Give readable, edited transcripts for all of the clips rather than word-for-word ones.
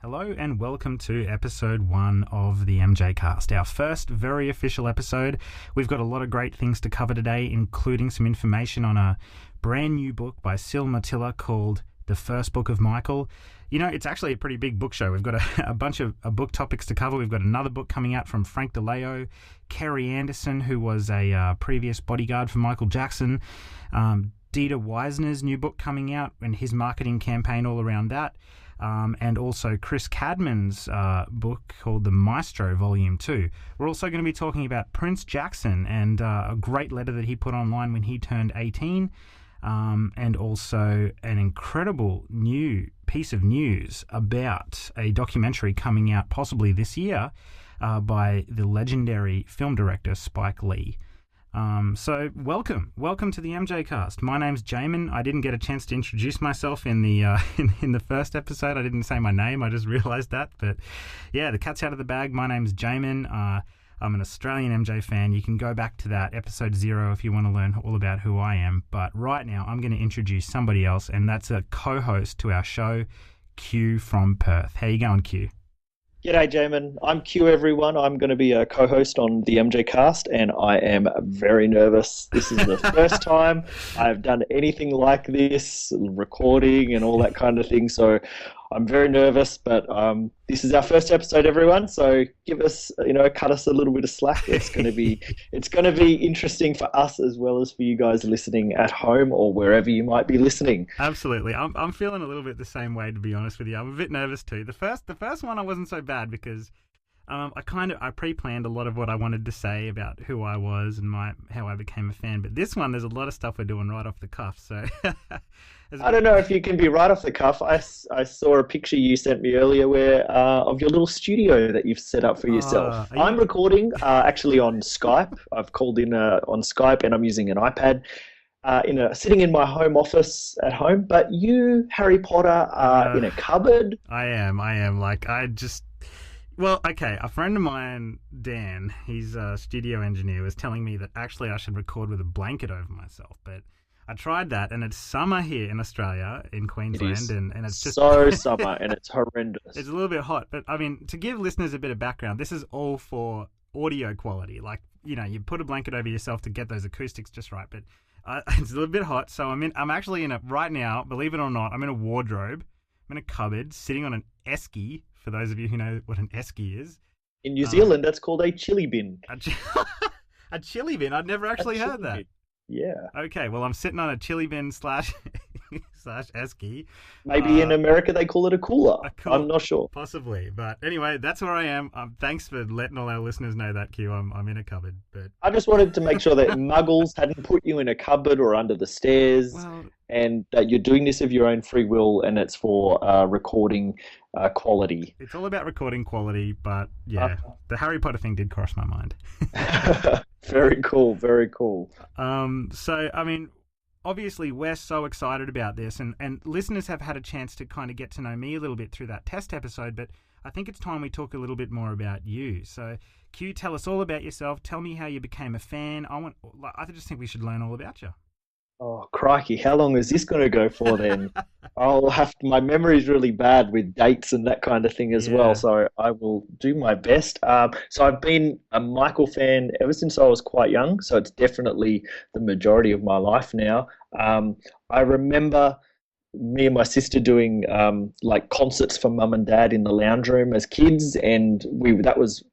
Hello and welcome to episode 1 of the MJCast, our first very official episode. We've got a lot of great things to cover today, including some information on a brand new book by Syl Mattila called The First Book of Michael. You know, it's actually a pretty big book show. We've got a bunch of book topics to cover. We've got another book coming out from DiLeo, Carrie Anderson, who was a previous bodyguard for Michael Jackson, Weisner's new book coming out and his marketing campaign all around that. And also Cadman's book called The Maestro Volume 2. We're also going to be talking about Prince Jackson and a great letter that he put online when he turned 18, and also an incredible new piece of news about a documentary coming out possibly this year by the legendary film director Spike Lee. So welcome to the MJCast. My name's Jamin. I didn't get a chance to introduce myself in the in the first episode. I didn't say my name. I just realised that. But yeah, the cat's out of the bag. My name's Jamin. I'm an Australian MJ fan. You can go back to that episode 0 if you want to learn all about who I am. But right now, I'm going to introduce somebody else, and that's a co-host to our show, Q from Perth. How you going, Q? G'day, Jamin. I'm Q, everyone. I'm going to be a co-host on the MJCast, and I am very nervous. This is the first time I've done anything like this, recording and all that kind of thing, so I'm very nervous, but this is our first episode, everyone, so give us, cut us a little bit of slack. It's going to be interesting for us as well as for you guys listening at home or wherever you might be listening. Absolutely. I'm feeling a little bit the same way, to be honest with you. I'm a bit nervous too. The first one I wasn't so bad because I pre-planned a lot of what I wanted to say about who I was and how I became a fan, but this one there's a lot of stuff we're doing right off the cuff, so I don't know if you can be right off the cuff. I saw a picture you sent me earlier of your little studio that you've set up for yourself. I'm recording actually on Skype. I've called in on Skype and I'm using an iPad sitting in my home office at home. But you, Harry Potter, are in a cupboard. I am. Well, okay, a friend of mine, Dan, he's a studio engineer, was telling me that actually I should record with a blanket over myself, but I tried that, and it's summer here in Australia, in Queensland, and it's just so summer, and it's horrendous. It's a little bit hot, but I mean, to give listeners a bit of background, this is all for audio quality. Like, you put a blanket over yourself to get those acoustics just right, but it's a little bit hot, so I'm actually right now, believe it or not, I'm in a wardrobe, I'm in a cupboard, sitting on an esky, for those of you who know what an esky is. In New Zealand, that's called a chili bin. A chili bin? I'd never actually heard that. Bin. Yeah. Okay, well, I'm sitting on a chili bin slash esky. Maybe in America they call it a cooler. I'm not sure. Possibly. But anyway, that's where I am. Thanks for letting all our listeners know that, Q. I'm in a cupboard. But I just wanted to make sure that muggles hadn't put you in a cupboard or under the stairs, and that you're doing this of your own free will, and it's for recording quality. It's all about recording quality, but yeah, the Harry Potter thing did cross my mind. Very cool, very cool. So, I mean, obviously we're so excited about this, and listeners have had a chance to kind of get to know me a little bit through that test episode, but I think it's time we talk a little bit more about you. So, Q, tell us all about yourself. Tell me how you became a fan. I just think we should learn all about you. Oh, crikey, how long is this going to go for then? My memory's really bad with dates and that kind of thing as well, so I will do my best. So I've been a Michael fan ever since I was quite young, so it's definitely the majority of my life now. I remember me and my sister doing concerts for mum and dad in the lounge room as kids, and that was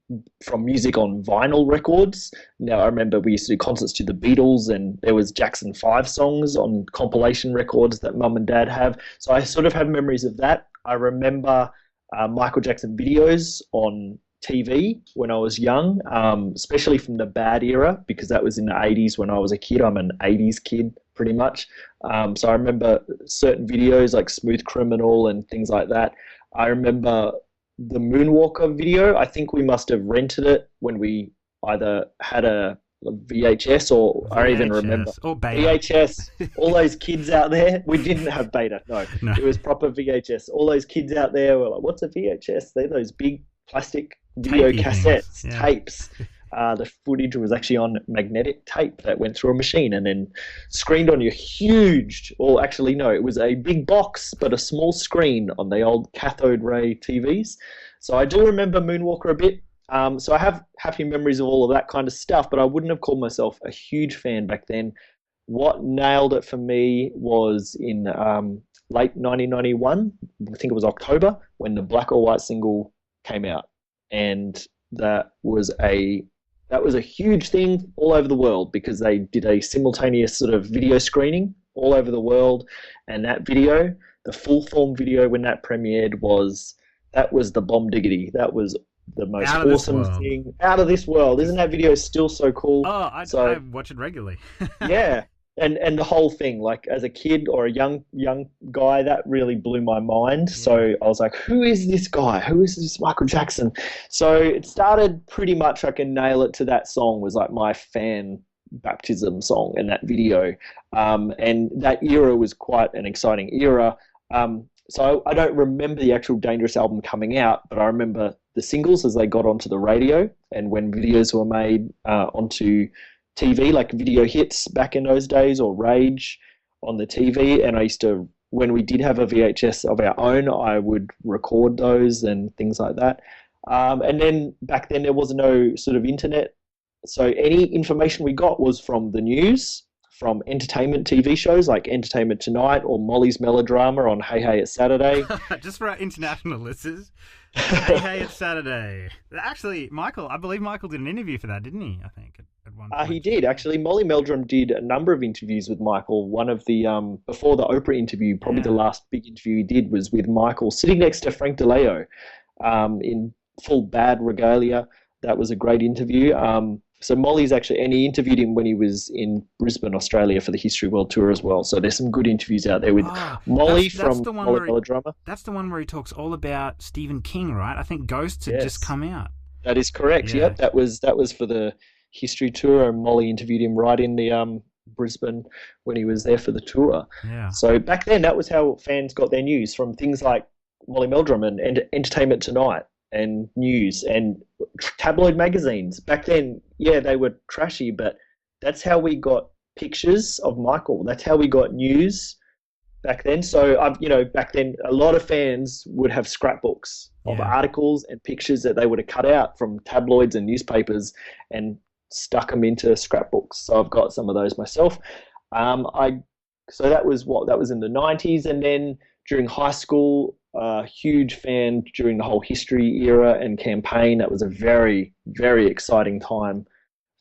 from music on vinyl records. Now I remember we used to do concerts to the Beatles, and there was Jackson 5 songs on compilation records that mum and dad have. So I sort of have memories of that. I remember Michael Jackson videos on TV when I was young, especially from the Bad era, because that was in the 80s when I was a kid. I'm an 80s kid pretty much. So I remember certain videos like Smooth Criminal and things like that. I remember the Moonwalker video. I think we must have rented it when we either had a VHS or I even remember or beta. VHS. All those kids out there, we didn't have beta. No, it was proper VHS. All those kids out there were like, "What's a VHS?" They're those big plastic video cassettes, tapes. The footage was actually on magnetic tape that went through a machine and then screened on your huge, or actually no, it was a big box but a small screen on the old cathode ray TVs. So I do remember Moonwalker a bit. So I have happy memories of all of that kind of stuff, but I wouldn't have called myself a huge fan back then. What nailed it for me was in late 1991, I think it was October, when the Black or White single came out. And that was a huge thing all over the world because they did a simultaneous sort of video screening all over the world. And that video, the full form video when that premiered was the bomb diggity. That was the most awesome thing out of this world. Isn't that video still so cool? Oh, I watch it regularly. Yeah. And the whole thing, like as a kid or a young guy, that really blew my mind. Yeah. So I was like, who is this guy? Who is this Michael Jackson? So it started pretty much, I can nail it to that song, was like my fan baptism song in that video. And that era was quite an exciting era. So I don't remember the actual Dangerous album coming out, but I remember the singles as they got onto the radio and when videos were made onto TV, like video hits back in those days, or Rage on the TV. And I used to, when we did have a VHS of our own, I would record those and things like that. And then back then there was no sort of internet. So any information we got was from the news, from entertainment TV shows like Entertainment Tonight or Molly's Melodrama on Hey Hey It's Saturday. Just for our international listeners, Hey Hey It's Saturday. Actually, I believe Michael did an interview for that, didn't he? I think at one point. He did, actually. Molly Meldrum did a number of interviews with Michael. One of the, before the Oprah interview, probably the last big interview he did was with Michael sitting next to Frank DiLeo in full bad regalia. That was a great interview. So Molly's actually, and he interviewed him when he was in Brisbane, Australia for the History World Tour as well. So there's some good interviews out there with Molly from Molly Melodrama. That's the one where he talks all about Stephen King, right? I think Ghosts had just come out. That is correct. Yeah. Yep, that was for the History Tour, and Molly interviewed him right in the Brisbane when he was there for the tour. Yeah. So back then, that was how fans got their news, from things like Molly Meldrum and Entertainment Tonight and news and tabloid magazines. Back then, they were trashy, but that's how we got pictures of Michael. That's how we got news back then. So, back then, a lot of fans would have scrapbooks of articles and pictures that they would have cut out from tabloids and newspapers and stuck them into scrapbooks. So I've got some of those myself. So that was in the 90s, and then during high school, huge fan during the whole History era and campaign. That was a very, very exciting time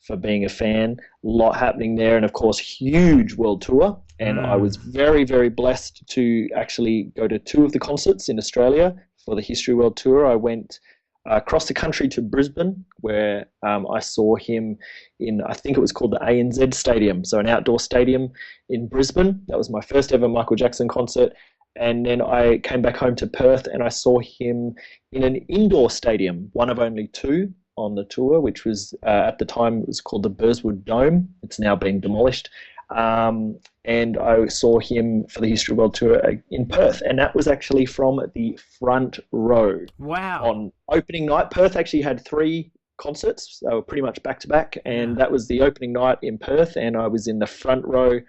for being a fan. A lot happening there, and of course, huge world tour. And I was very, very blessed to actually go to 2 of the concerts in Australia for the History World Tour. I went across the country to Brisbane, where I saw him in, I think it was called the ANZ Stadium, so an outdoor stadium in Brisbane. That was my first ever Michael Jackson concert. And then I came back home to Perth and I saw him in an indoor stadium, one of only 2 on the tour, which was at the time it was called the Burswood Dome. It's now been demolished. And I saw him for the History World Tour in Perth, and that was actually from the front row. Wow. On opening night, Perth actually had 3 concerts. They were pretty much back to back, and that was the opening night in Perth, and I was in the front row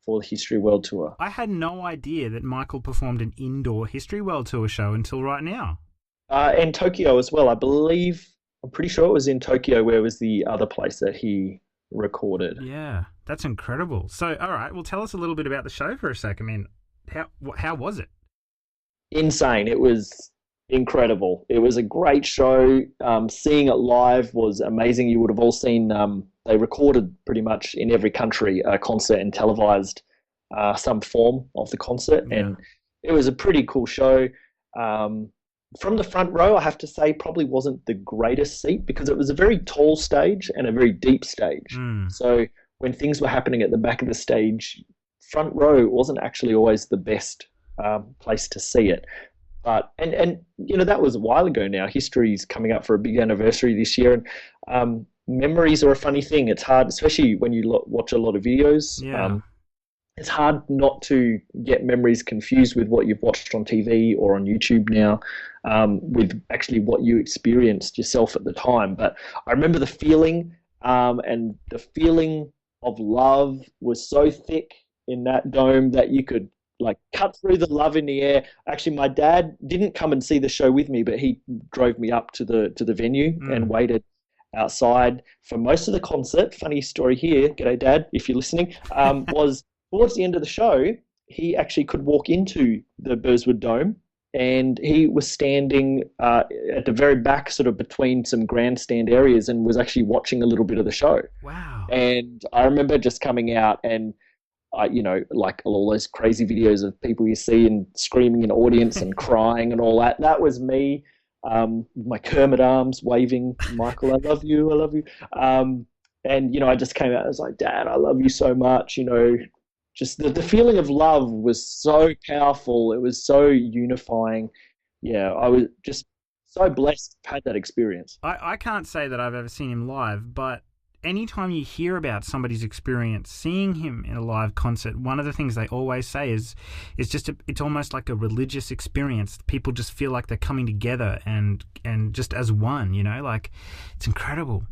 for the History World Tour. I had no idea that Michael performed an indoor History World Tour show until right now. And Tokyo as well. I'm pretty sure it was in Tokyo, where was the other place that he recorded. Yeah, that's incredible. So, all right, well, tell us a little bit about the show for a sec. I mean, how was it? Insane. It was incredible. It was a great show. Seeing it live was amazing. You would have all seen, they recorded pretty much in every country a concert and televised some form of the concert. Yeah. And it was a pretty cool show. From the front row, I have to say, probably wasn't the greatest seat because it was a very tall stage and a very deep stage. So when things were happening at the back of the stage, front row wasn't actually always the best place to see it. But and that was a while ago now. History's coming up for a big anniversary this year, and memories are a funny thing. It's hard, especially when you watch a lot of videos. Yeah. It's hard not to get memories confused with what you've watched on TV or on YouTube now. with actually what you experienced yourself at the time. But I remember the feeling, and the feeling of love was so thick in that dome that you could like cut through the love in the air. Actually, my dad didn't come and see the show with me, but he drove me up to the venue and waited outside for most of the concert. Funny story here, g'day Dad, if you're listening, was towards the end of the show, he actually could walk into the Burswood Dome, and he was standing at the very back, sort of between some grandstand areas, and was actually watching a little bit of the show. Wow. And I remember just coming out and, like all those crazy videos of people you see and screaming in the audience and crying and all that. That was me, my Kermit arms waving, Michael, I love you, I love you. And, I just came out, I was like, Dad, I love you so much, just the feeling of love was so powerful. It was so unifying. Yeah, I was just so blessed to have had that experience. I can't say that I've ever seen him live, but anytime you hear about somebody's experience seeing him in a live concert, one of the things they always say is it's almost like a religious experience. People just feel like they're coming together and just as one, like it's incredible.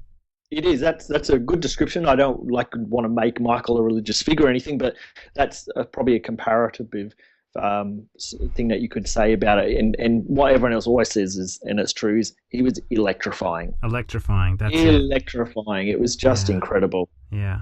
It is. That's a good description. I don't want to make Michael a religious figure or anything, but that's probably a comparative thing that you could say about it. And what everyone else always says is, and it's true, is he was electrifying. Electrifying. That's electrifying. It was just incredible. Yeah.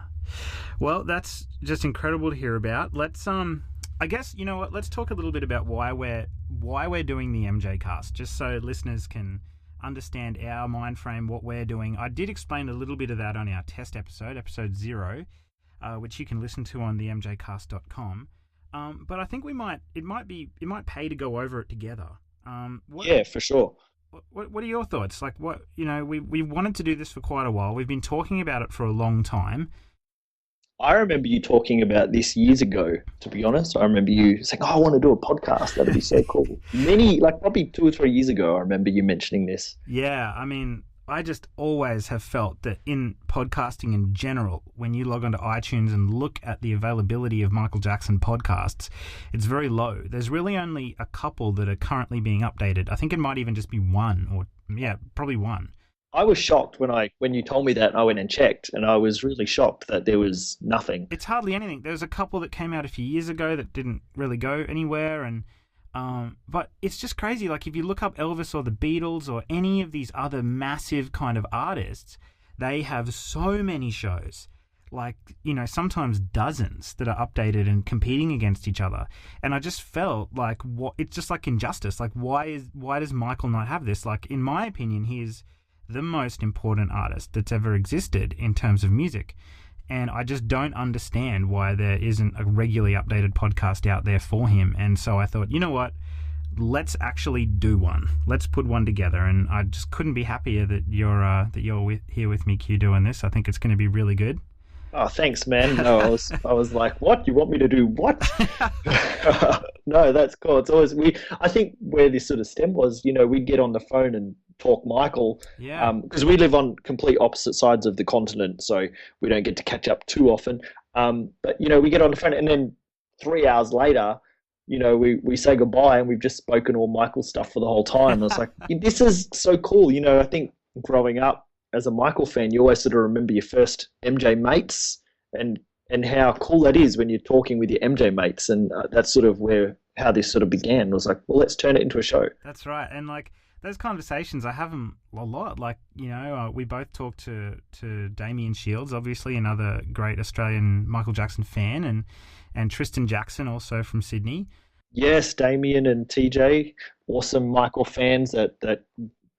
Well, that's just incredible to hear about. Let's I guess you know what. Let's talk a little bit about why we're doing the MJCast, just so listeners can understand our mind frame, what we're doing. I did explain a little bit of that on our test episode 0, which you can listen to on the MJCast.com. But I think it might pay to go over it together. Yeah, for sure. What are your thoughts? Like, what, we wanted to do this for quite a while. We've been talking about it for a long time. I remember you talking about this years ago, to be honest. I remember you saying, I want to do a podcast. That'd be so cool. Probably 2 or 3 years ago, I remember you mentioning this. Yeah, I mean, I just always have felt that in podcasting in general, when you log onto iTunes and look at the availability of Michael Jackson podcasts, it's very low. There's really only a couple that are currently being updated. I think it might even just be one, probably one. I was shocked when you told me that, and I went and checked, and I was really shocked that there was nothing. It's hardly anything. There's a couple that came out a few years ago that didn't really go anywhere, and but it's just crazy. Like, if you look up Elvis or the Beatles or any of these other massive kind of artists, they have so many shows, like, sometimes dozens that are updated and competing against each other. And I just felt like it's just like injustice. Like, why does Michael not have this? Like, in my opinion, he is the most important artist that's ever existed in terms of music. And I just don't understand why there isn't a regularly updated podcast out there for him. And so I thought, you know what? Let's actually do one. Let's put one together. And I just couldn't be happier that you're here with me, Q, doing this. I think it's going to be really good. Oh, thanks, man. No, I was like, what? You want me to do what? No, that's cool. It's always I think where this sort of stem was, we'd get on the phone and talk Michael. Yeah. Because we live on complete opposite sides of the continent, so we don't get to catch up too often. But we get on the phone, and then 3 hours later, we say goodbye, and we've just spoken all Michael stuff for the whole time. And it's like, this is so cool. I think growing up as a Michael fan, you always sort of remember your first MJ mates and how cool that is when you're talking with your MJ mates. And that's sort of how this sort of began. It was like, well, let's turn it into a show. That's right. And like those conversations, I have them a lot. Like, we both talked to Damien Shields, obviously another great Australian Michael Jackson fan, and Tristan Jackson, also from Sydney. Yes, Damien and TJ, awesome Michael fans that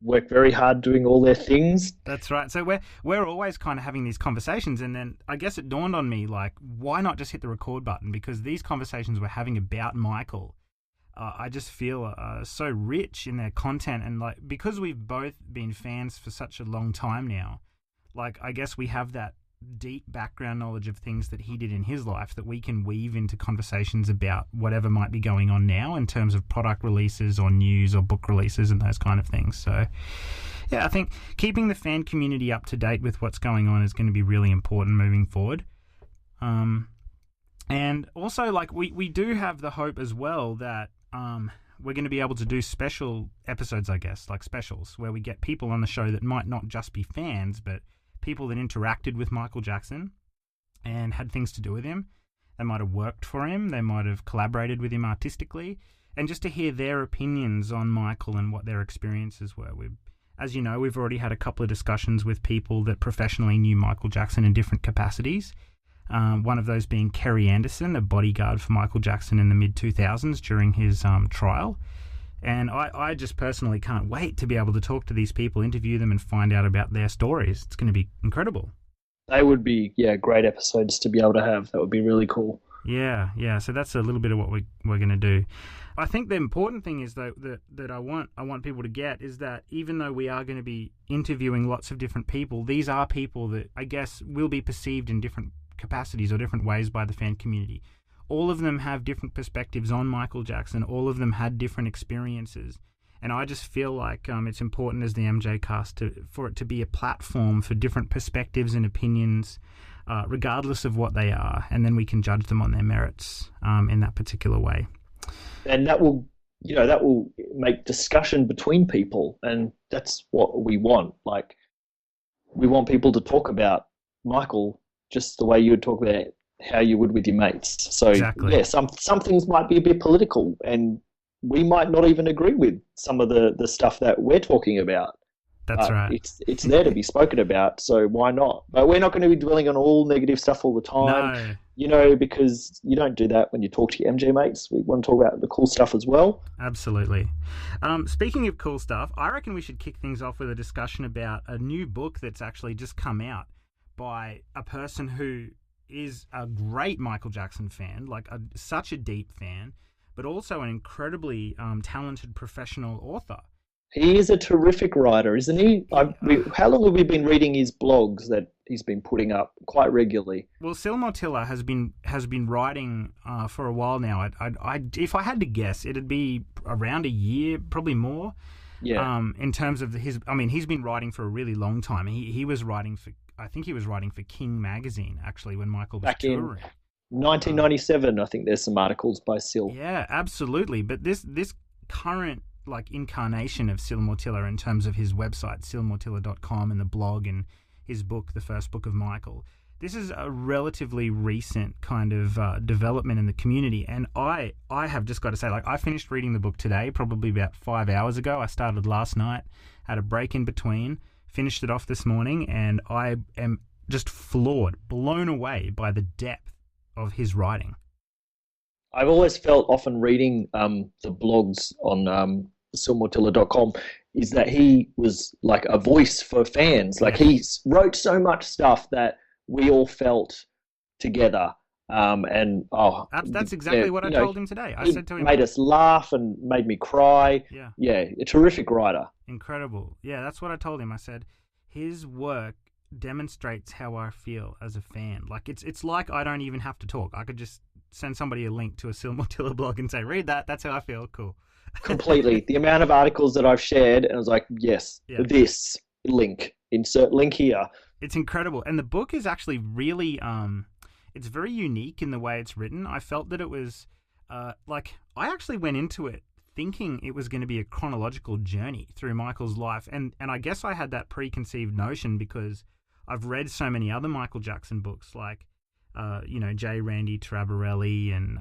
work very hard doing all their things. That's right. So we're always kind of having these conversations, and then I guess it dawned on me, like, why not just hit the record button? Because these conversations we're having about Michael, I just feel so rich in their content, and like, because we've both been fans for such a long time now, like, I guess we have that deep background knowledge of things that he did in his life that we can weave into conversations about whatever might be going on now in terms of product releases or news or book releases and those kind of things. So yeah, I think keeping the fan community up to date with what's going on is going to be really important moving forward. And also, like, we do have the hope as well that we're going to be able to do special episodes, I guess, like specials, where we get people on the show that might not just be fans, but people that interacted with Michael Jackson and had things to do with him. They might have worked for him. They might have collaborated with him artistically. And just to hear their opinions on Michael and what their experiences were. As you know, we've already had a couple of discussions with people that professionally knew Michael Jackson in different capacities. One of those being Carrie Anderson, a bodyguard for Michael Jackson in the mid-2000s during his trial. And I just personally can't wait to be able to talk to these people, interview them, and find out about their stories. It's going to be incredible. They would be, great episodes to be able to have. That would be really cool. Yeah. So that's a little bit of what we're going to do. I think the important thing is, though, that I want people to get is that even though we are going to be interviewing lots of different people, these are people that I guess will be perceived in different capacities or different ways by the fan community. All of them have different perspectives on Michael Jackson. All of them had different experiences. And I just feel like it's important as the MJCast for it to be a platform for different perspectives and opinions, regardless of what they are. And then we can judge them on their merits in that particular way. And that will make discussion between people. And that's what we want. Like, we want people to talk about Michael just the way you would talk about how you would with your mates. So, exactly. Yeah, some things might be a bit political, and we might not even agree with some of the stuff that we're talking about. That's right. It's there to be spoken about, so why not? But we're not going to be dwelling on all negative stuff all the time, because you don't do that when you talk to your MJ mates. We want to talk about the cool stuff as well. Absolutely. Speaking of cool stuff, I reckon we should kick things off with a discussion about a new book that's actually just come out by a person who is a great Michael Jackson fan, such a deep fan, but also an incredibly talented professional author. He is a terrific writer, isn't he? How long have we been reading his blogs that he's been putting up quite regularly? Well, Syl Mattila has been writing for a while now. If I had to guess, it'd be around a year, probably more. Yeah. In terms of he's been writing for a really long time. He was writing for, I think he was writing for King magazine actually when Michael was back touring. In 1997, I think there's some articles by Syl. Yeah, absolutely. But this current incarnation of Syl Mattila in terms of his website, sylmattila.com, and the blog and his book, The First Book of Michael. This is a relatively recent kind of development in the community, and I have just got to say, I finished reading the book today, probably about 5 hours ago. I started last night, had a break in between, finished it off this morning, and I am just floored, blown away by the depth of his writing. I've always felt, often reading the blogs on sylmattila.com, is that he was like a voice for fans. He wrote so much stuff that we all felt together. That's exactly what I told him today. I said to him, made us laugh and made me cry. Yeah, a terrific writer. Incredible. Yeah, that's what I told him. I said his work demonstrates how I feel as a fan. It's like I don't even have to talk. I could just send somebody a link to a Syl Mattila blog and say, read that. That's how I feel. Cool. Completely. The amount of articles that I've shared, and I was like, yes, this link, insert link here. It's incredible. And the book is actually really, it's very unique in the way it's written. I felt that it was, I actually went into it thinking it was going to be a chronological journey through Michael's life. And I guess I had that preconceived notion because I've read so many other Michael Jackson books, like, J. Randy Trabarelli and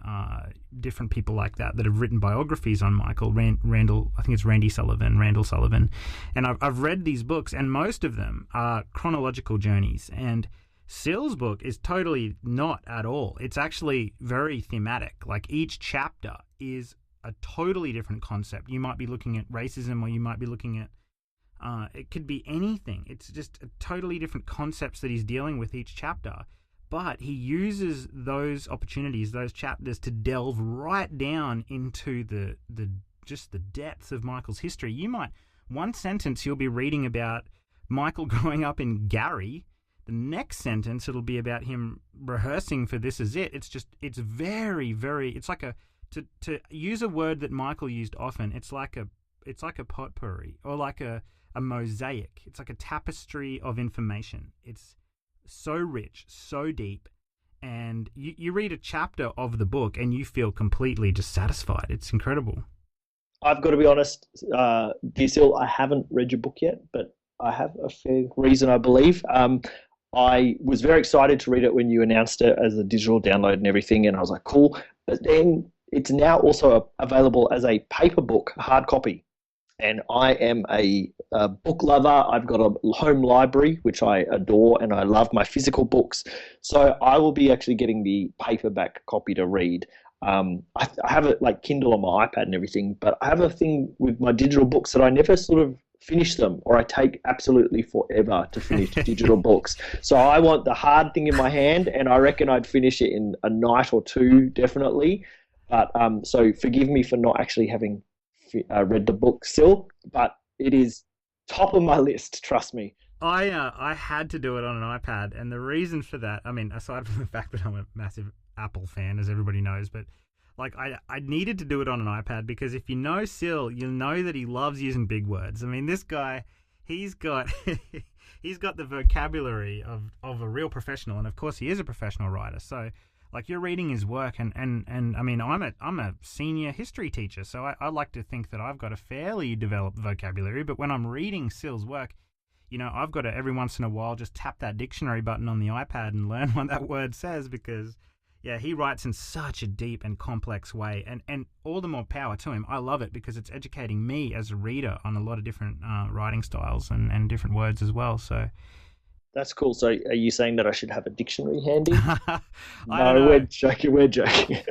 different people like that have written biographies on Michael. Randall, I think it's Randall Sullivan. And I've read these books, and most of them are chronological journeys. And Syl's book is totally not at all. It's actually very thematic. Each chapter is a totally different concept. You might be looking at racism, or you might be looking at it could be anything. It's just totally different concepts that he's dealing with each chapter. But he uses those opportunities, those chapters, to delve right down into the depths of Michael's history. One sentence you'll be reading about Michael growing up in Gary. The next sentence it'll be about him rehearsing for This Is It. It's very, very. It's like to use a word that Michael used often. It's like a potpourri, or like a mosaic. It's like a tapestry of information. It's so rich, so deep, and you read a chapter of the book and you feel completely just satisfied. It's incredible. I've got to be honest, dear Syl, I haven't read your book yet, but I have a fair reason, I believe. I was very excited to read it when you announced it as a digital download and everything, and I was like, cool. But then it's now also available as a paper book, a hard copy. And I am a book lover. I've got a home library, which I adore, and I love my physical books. So I will be actually getting the paperback copy to read. I have it like Kindle on my iPad and everything, but I have a thing with my digital books that I never sort of finish them, or I take absolutely forever to finish digital books. So I want the hard thing in my hand, and I reckon I'd finish it in a night or two, definitely. But so forgive me for not actually having read the book still, but it is top of my list, trust me. I had to do it on an iPad, and the reason for that, I mean, aside from the fact that I'm a massive Apple fan, as everybody knows, but like I needed to do it on an iPad because if you know Syl, you'll know that he loves using big words. I mean, this guy, he's got he's got the vocabulary of a real professional, and of course he is a professional writer. So like you're reading his work, and I mean, I'm a senior history teacher, so I like to think that I've got a fairly developed vocabulary. But when I'm reading Syl's work, you know, I've got to every once in a while just tap that dictionary button on the iPad and learn what that word says because, yeah, he writes in such a deep and complex way, and all the more power to him. I love it because it's educating me as a reader on a lot of different writing styles and different words as well. So. That's cool. So are you saying that I should have a dictionary handy? No, we're joking. We're joking.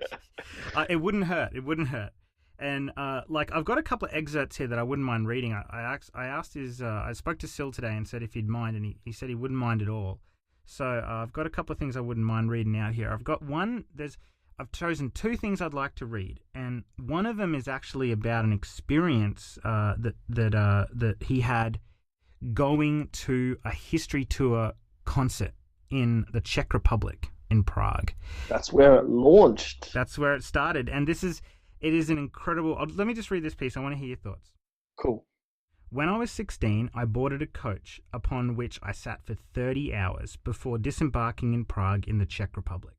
It wouldn't hurt. It wouldn't hurt. And like I've got a couple of excerpts here that I wouldn't mind reading. I spoke to Syl today and said if he'd mind, and he said he wouldn't mind at all. So I've got a couple of things I wouldn't mind reading out here. I've got one. I've chosen two things I'd like to read, and one of them is actually about an experience that he had going to a history tour concert in the Czech Republic in Prague. That's where it launched. That's where it started. And it is an incredible... Let me just read this piece. I want to hear your thoughts. Cool. When I was 16, I boarded a coach upon which I sat for 30 hours before disembarking in Prague in the Czech Republic.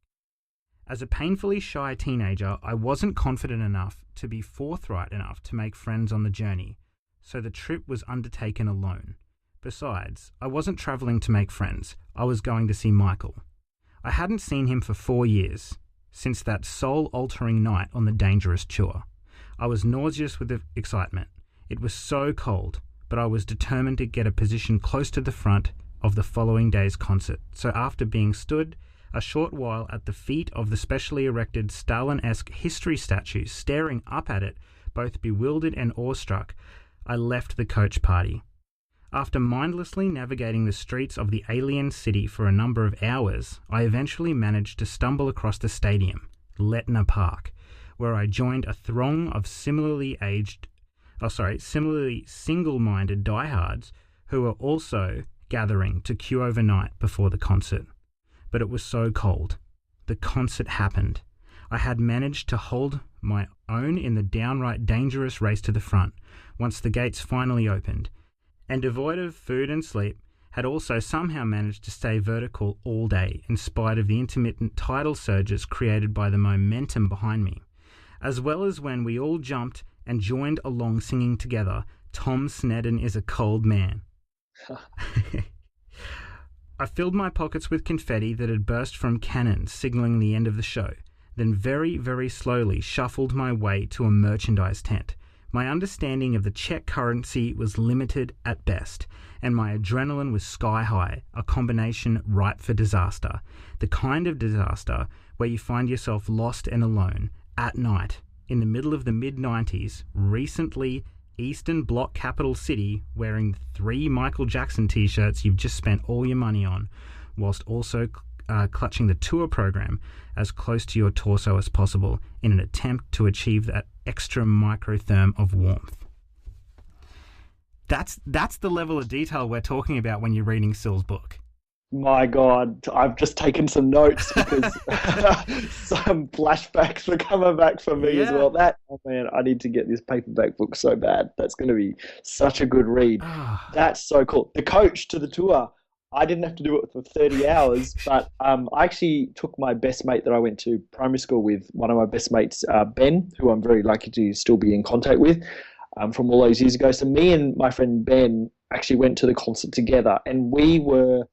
As a painfully shy teenager, I wasn't confident enough to be forthright enough to make friends on the journey, so the trip was undertaken alone. Besides, I wasn't travelling to make friends. I was going to see Michael. I hadn't seen him for 4 years, since that soul-altering night on the dangerous tour. I was nauseous with excitement. It was so cold, but I was determined to get a position close to the front of the following day's concert. So after being stood a short while at the feet of the specially erected Stalin-esque history statue, staring up at it, both bewildered and awestruck, I left the coach party. After mindlessly navigating the streets of the alien city for a number of hours, I eventually managed to stumble across the stadium, Letna Park, where I joined a throng of similarly single-minded diehards who were also gathering to queue overnight before the concert. But it was so cold. The concert happened. I had managed to hold my own in the downright dangerous race to the front, once the gates finally opened, and devoid of food and sleep, had also somehow managed to stay vertical all day in spite of the intermittent tidal surges created by the momentum behind me, as well as when we all jumped and joined along singing together, Tom Sneddon is a cold man. I filled my pockets with confetti that had burst from cannons signalling the end of the show, then very, very slowly shuffled my way to a merchandise tent. My understanding of the Czech currency was limited at best, and my adrenaline was sky high, a combination ripe for disaster. The kind of disaster where you find yourself lost and alone, at night, in the middle of the mid-90s, recently Eastern Bloc capital city, wearing 3 Michael Jackson t-shirts you've just spent all your money on, whilst also clutching the tour program as close to your torso as possible in an attempt to achieve that extra microtherm of warmth. That's the level of detail we're talking about when you're reading Syl's book. My God, I've just taken some notes because some flashbacks were coming back for me as well. Oh man, I need to get this paperback book so bad. That's going to be such a good read. That's so cool. The coach to the tour, I didn't have to do it for 30 hours, but I actually took my best mate that I went to primary school with, one of my best mates, Ben, who I'm very lucky to still be in contact with from all those years ago. So me and my friend Ben actually went to the concert together, and we were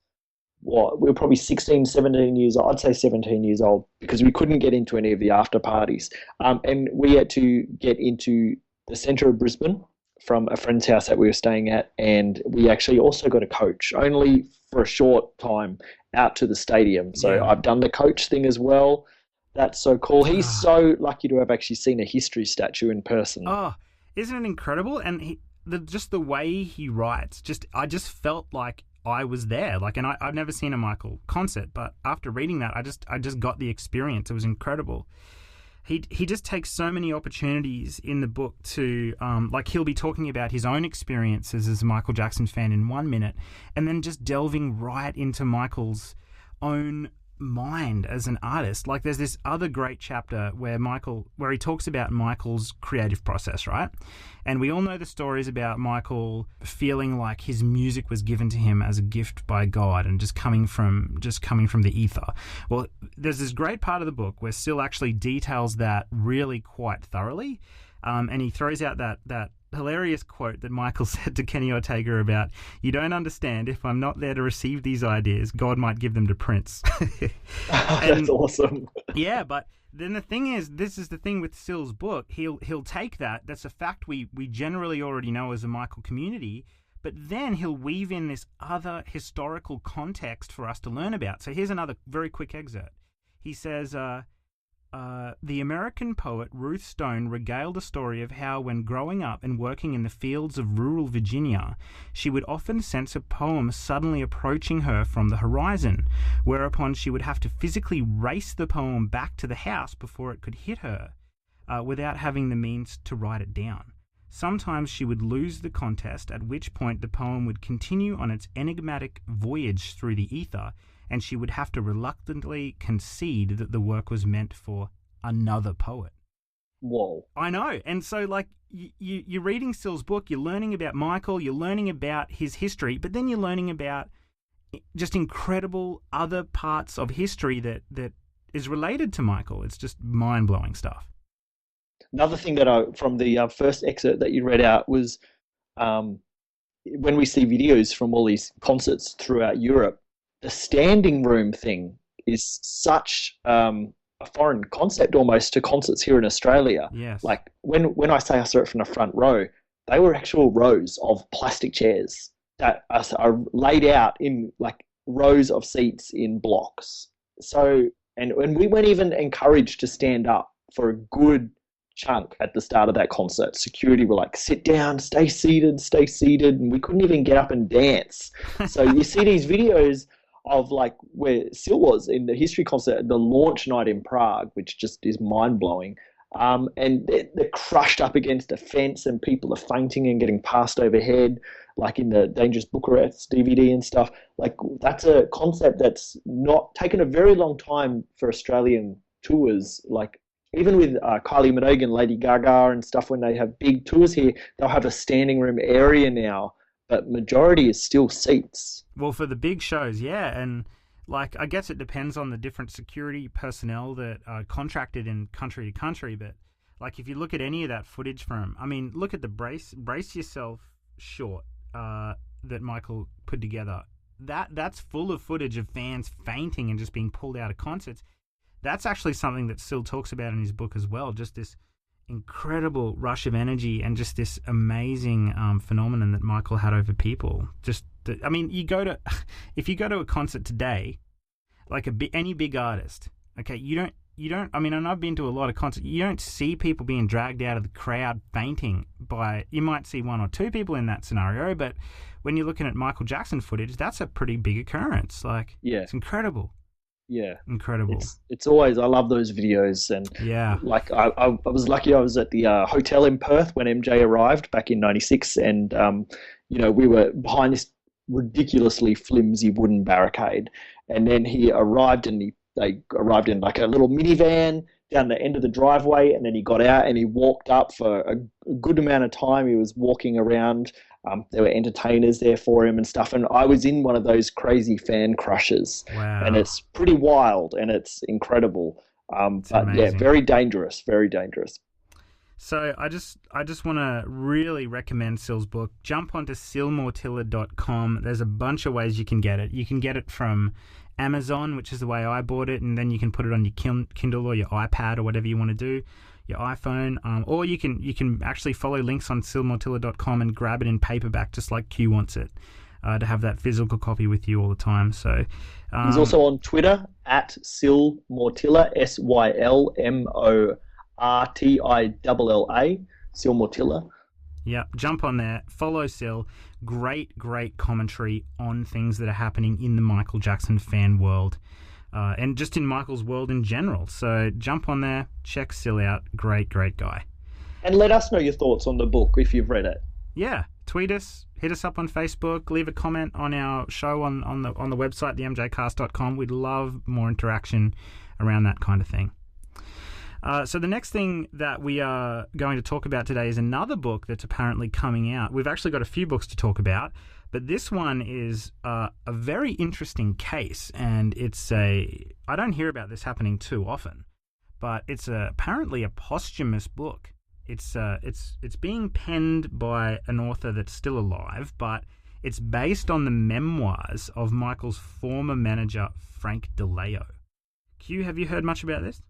probably 16, 17 years old. I'd say 17 years old, because we couldn't get into any of the after parties. And we had to get into the centre of Brisbane from a friend's house that we were staying at, and we actually also got a coach, only for a short time, out to the stadium. So I've done the coach thing as well. That's so cool. He's so lucky to have actually seen a history statue in person. Oh, isn't it incredible? And just the way he writes, I just felt like I was there. Like, and I've never seen a Michael concert, but after reading that, I just got the experience. It was incredible. He just takes so many opportunities in the book to, like, he'll be talking about his own experiences as a Michael Jackson fan in 1 minute, and then just delving right into Michael's own mind as an artist. Like, there's this other great chapter where he talks about Michael's creative process, right? And we all know the stories about Michael feeling like his music was given to him as a gift by God and just coming from the ether. Well, there's this great part of the book where Syl actually details that really quite thoroughly, and he throws out that hilarious quote that Michael said to Kenny Ortega about, "You don't understand, if I'm not there to receive these ideas, God might give them to Prince." That's awesome. Yeah, but then the thing is, this is the thing with Syl's book, he'll take that's a fact we generally already know as a Michael community, but then he'll weave in this other historical context for us to learn about. So here's another very quick excerpt. He says, the American poet Ruth Stone regaled a story of how, when growing up and working in the fields of rural Virginia, she would often sense a poem suddenly approaching her from the horizon, whereupon she would have to physically race the poem back to the house before it could hit her, without having the means to write it down. Sometimes she would lose the contest, at which point the poem would continue on its enigmatic voyage through the ether, and she would have to reluctantly concede that the work was meant for another poet. Whoa. I know. And so, like, you're reading Syl's book, you're learning about Michael, you're learning about his history, but then you're learning about just incredible other parts of history that is related to Michael. It's just mind-blowing stuff. Another thing that from the first excerpt that you read out was when we see videos from all these concerts throughout Europe, the standing room thing is such a foreign concept almost to concerts here in Australia. Yes. Like when I say I saw it from the front row, they were actual rows of plastic chairs that are laid out in like rows of seats in blocks. So, and we weren't even encouraged to stand up for a good chunk at the start of that concert. Security were like, sit down, stay seated, and we couldn't even get up and dance. So you see these videos of like where Syl was in the history concert, the launch night in Prague, which just is mind-blowing. And they're crushed up against a fence and people are fainting and getting passed overhead, like in the Dangerous Bucharest DVD and stuff. Like, that's a concept that's not taken a very long time for Australian tours. Like, even with Kylie Minogue and Lady Gaga and stuff, when they have big tours here, they'll have a standing room area now, but majority is still seats. Well, for the big shows, yeah, and like, I guess it depends on the different security personnel that are contracted in country to country, but like, if you look at any of that footage from, I mean, look at the Brace Yourself short that Michael put together. That's full of footage of fans fainting and just being pulled out of concerts. That's actually something that Syl talks about in his book as well, just this incredible rush of energy and just this amazing phenomenon that Michael had over people. I mean, if you go to a concert today, like any big artist, okay, you don't, I mean, and I've been to a lot of concerts, you don't see people being dragged out of the crowd fainting you might see one or two people in that scenario, but when you're looking at Michael Jackson footage, that's a pretty big occurrence. Like, yeah, it's incredible. Yeah, incredible. It's always, I love those videos, and yeah, like I was lucky. I was at the hotel in Perth when MJ arrived back in '96, and we were behind this ridiculously flimsy wooden barricade, and then he arrived, and they arrived in like a little minivan, down the end of the driveway, and then he got out and he walked up for a good amount of time. He was walking around. There were entertainers there for him and stuff. And I was in one of those crazy fan crushes. Wow. And it's pretty wild and it's incredible. But amazing. yeah, very dangerous, very dangerous. So I just want to really recommend Syl's book. Jump onto sylmattila.com. There's a bunch of ways you can get it. You can get it from Amazon, which is the way I bought it, and then you can put it on your Kindle or your iPad or whatever you want to do, your iPhone, or you can actually follow links on sylmattila.com and grab it in paperback just like Q wants it, to have that physical copy with you all the time. So he's also on Twitter at Syl Mattila, SylMortilla, Syl Mattila. Yeah, jump on there, follow Syl. Great commentary on things that are happening in the Michael Jackson fan world, and just in Michael's world in general. So jump on there, check Syl out. Great guy. And let us know your thoughts on the book if you've read it. Yeah, tweet us, hit us up on Facebook, leave a comment on our show on the website, themjcast.com. We'd love more interaction around that kind of thing. So the next thing that we are going to talk about today is another book that's apparently coming out. We've actually got a few books to talk about, but this one is a very interesting case, and I don't hear about this happening too often, but it's apparently a posthumous book. It's being penned by an author that's still alive, but it's based on the memoirs of Michael's former manager, Frank DiLeo. Q, have you heard much about this?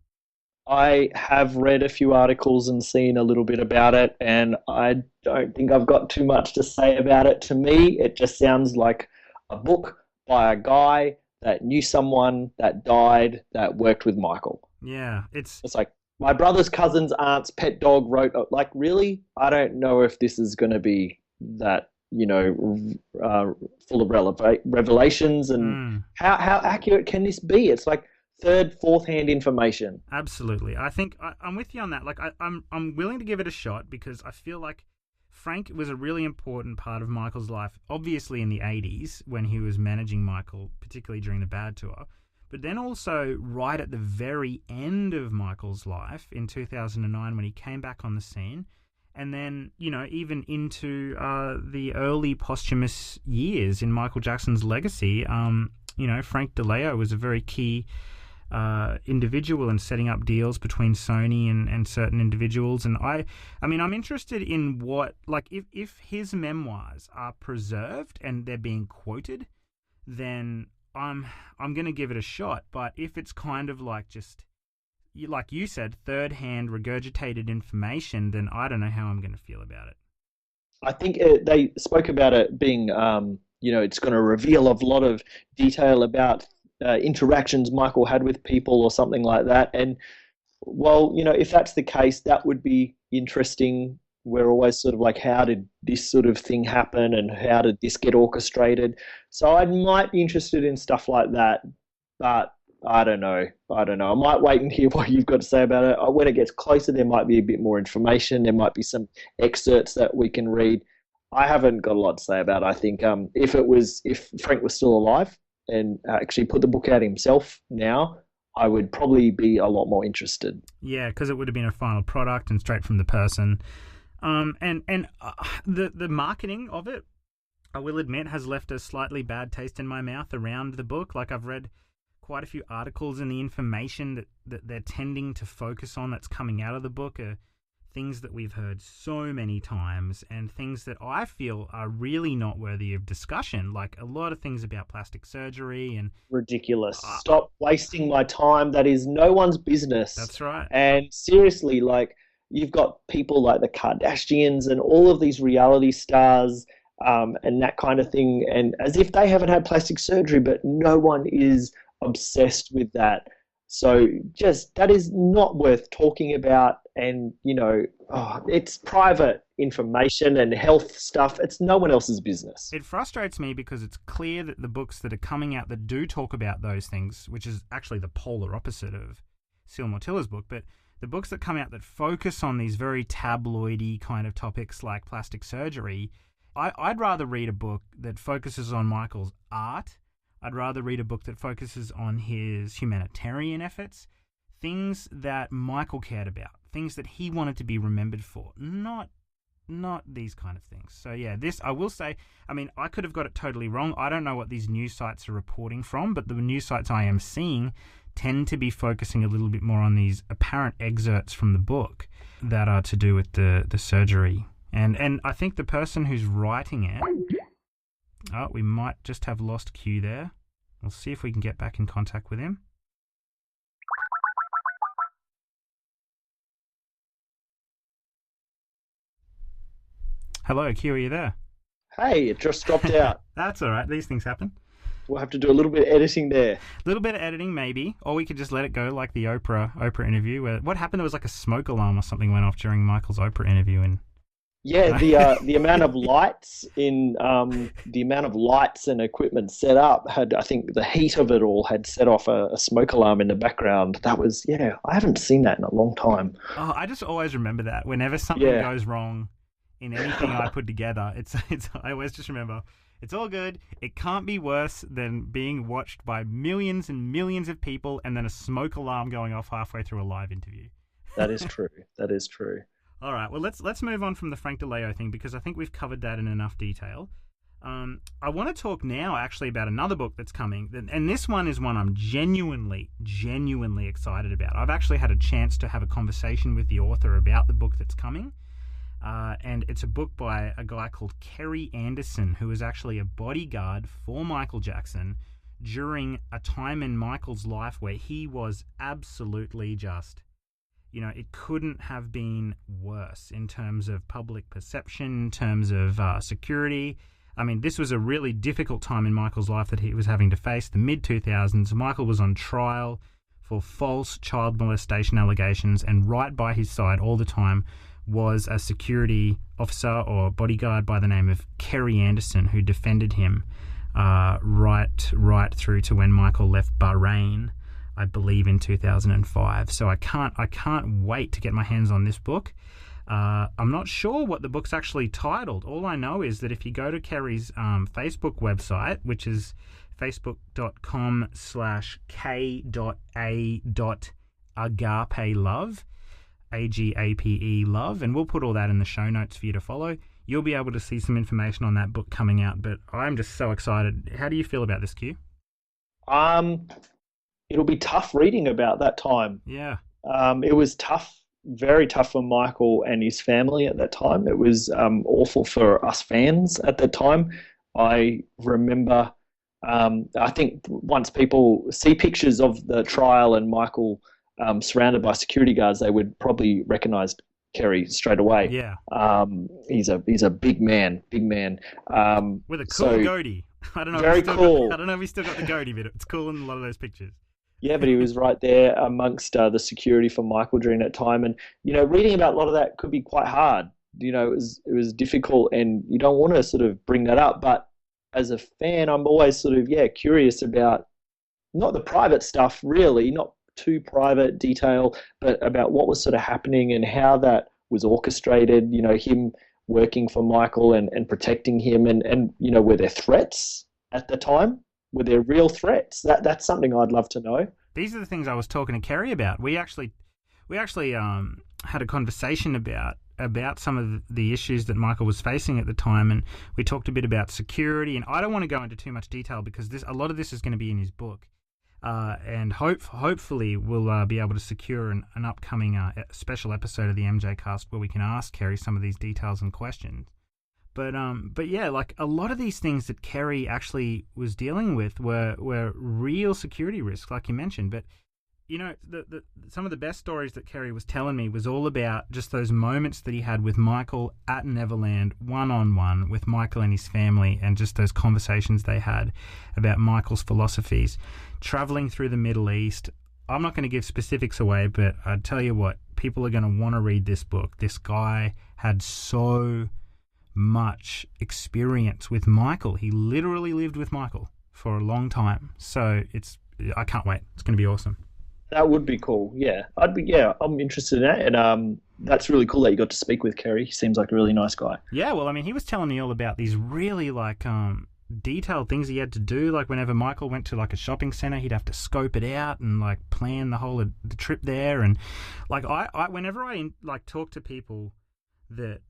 I have read a few articles and seen a little bit about it, and I don't think I've got too much to say about it. To me, it just sounds like a book by a guy that knew someone that died that worked with Michael. Yeah, it's like my brother's cousin's aunt's pet dog wrote, like, really? I don't know if this is going to be that, full of revelations, and how accurate can this be? It's like third, fourth-hand information. Absolutely. I think I'm with you on that. Like, I'm willing to give it a shot because I feel like Frank was a really important part of Michael's life, obviously in the 80s when he was managing Michael, particularly during the Bad Tour, but then also right at the very end of Michael's life in 2009 when he came back on the scene, and then, even into the early posthumous years in Michael Jackson's legacy. Frank DiLeo was a very key individual in setting up deals between Sony and certain individuals, and I'm interested in what, like, if his memoirs are preserved and they're being quoted, then I'm going to give it a shot. But if it's kind of like just, like you said, third-hand regurgitated information, then I don't know how I'm going to feel about it. I think they spoke about it being, it's going to reveal a lot of detail about interactions Michael had with people or something like that. And, well, if that's the case, that would be interesting. We're always sort of like, how did this sort of thing happen and how did this get orchestrated? So I might be interested in stuff like that, but I don't know. I might wait and hear what you've got to say about it. When it gets closer, there might be a bit more information. There might be some excerpts that we can read. I haven't got a lot to say about it. I think if Frank was still alive and actually put the book out himself now, I would probably be a lot more interested. Yeah, because it would have been a final product and straight from the person. The marketing of it, I will admit, has left a slightly bad taste in my mouth around the book. Like, I've read quite a few articles, and the information that they're tending to focus on that's coming out of the book are things that we've heard so many times and things that I feel are really not worthy of discussion, like a lot of things about plastic surgery and... Ridiculous. Stop wasting my time. That is no one's business. That's right. And seriously, like, you've got people like the Kardashians and all of these reality stars and that kind of thing, and as if they haven't had plastic surgery, but no one is obsessed with that. So just, that is not worth talking about. And, it's private information and health stuff. It's no one else's business. It frustrates me because it's clear that the books that are coming out that do talk about those things, which is actually the polar opposite of Syl Mattila's book, but the books that come out that focus on these very tabloidy kind of topics like plastic surgery, I'd rather read a book that focuses on Michael's art. I'd rather read a book that focuses on his humanitarian efforts, things that Michael cared about, things that he wanted to be remembered for, not these kind of things. So yeah, this, I will say, I mean, I could have got it totally wrong. I don't know what these news sites are reporting from, but the news sites I am seeing tend to be focusing a little bit more on these apparent excerpts from the book that are to do with the surgery. And I think the person who's writing it, oh, we might just have lost Q there. We'll see if we can get back in contact with him. Hello, Q, are you there? Hey, it just dropped out. That's all right. These things happen. We'll have to do a little bit of editing there. A little bit of editing, maybe. Or we could just let it go like the Oprah interview. Where what happened? There was like a smoke alarm or something went off during Michael's Oprah interview. And yeah, the amount of lights and equipment set up had, I think the heat of it all had set off a smoke alarm in the background. That was, yeah, I haven't seen that in a long time. Oh, I just always remember that. Whenever something goes wrong in anything I put together, it's I always just remember, it's all good. It can't be worse than being watched by millions and millions of people and then a smoke alarm going off halfway through a live interview. That is true. That is true. All right. Well, let's move on from the Frank DiLeo thing because I think we've covered that in enough detail. I want to talk now actually about another book that's coming, and this one is one I'm genuinely excited about. I've actually had a chance to have a conversation with the author about the book that's coming. And it's a book by a guy called Carrie Anderson, who was actually a bodyguard for Michael Jackson during a time in Michael's life where he was absolutely just, it couldn't have been worse in terms of public perception, in terms of security. I mean, this was a really difficult time in Michael's life that he was having to face, the mid-2000s. Michael was on trial for false child molestation allegations, and right by his side all the time was a security officer or bodyguard by the name of Carrie Anderson, who defended him right through to when Michael left Bahrain, I believe, in 2005. So I can't wait to get my hands on this book. I'm not sure what the book's actually titled. All I know is that if you go to Carrie's Facebook website, which is facebook.com/k.a.agapelove, AGAPE love, and we'll put all that in the show notes for you to follow. You'll be able to see some information on that book coming out, but I'm just so excited. How do you feel about this, Q? It'll be tough reading about that time. Yeah. It was tough, very tough for Michael and his family at that time. It was awful for us fans at that time. I remember, I think once people see pictures of the trial and Michael surrounded by security guards, they would probably recognize Carrie straight away. Yeah. He's a big man. With a cool goatee. I don't know. Very cool. I don't know if he's still got the goatee, but it's cool in a lot of those pictures. Yeah, but he was right there amongst the security for Michael during that time, and reading about a lot of that could be quite hard. It was difficult, and you don't want to sort of bring that up. But as a fan, I'm always sort of curious about not the private stuff, really, not too private detail, but about what was sort of happening and how that was orchestrated, him working for Michael and protecting him, and were there threats at the time? Were there real threats? That's something I'd love to know. These are the things I was talking to Carrie about. We actually had a conversation about some of the issues that Michael was facing at the time, and we talked a bit about security, and I don't want to go into too much detail because a lot of this is going to be in his book. And hopefully we'll be able to secure an upcoming special episode of the MJCast where we can ask Carrie some of these details and questions. But yeah, like a lot of these things that Carrie actually was dealing with were real security risks, like you mentioned. But some of the best stories that Carrie was telling me was all about just those moments that he had with Michael at Neverland, one-on-one with Michael and his family, and just those conversations they had about Michael's philosophies, traveling through the Middle East. I'm not going to give specifics away, but I tell you what, people are going to want to read this book. This guy had so much experience with Michael. He literally lived with Michael for a long time. So I can't wait. It's going to be awesome. That would be cool. Yeah, I'm interested in that, and that's really cool that you got to speak with Carrie. He seems like a really nice guy. Yeah, well, I mean, he was telling me all about these really detailed things he had to do. Like whenever Michael went to like a shopping center, he'd have to scope it out and like plan the whole the trip there. And like I whenever I like talk to people that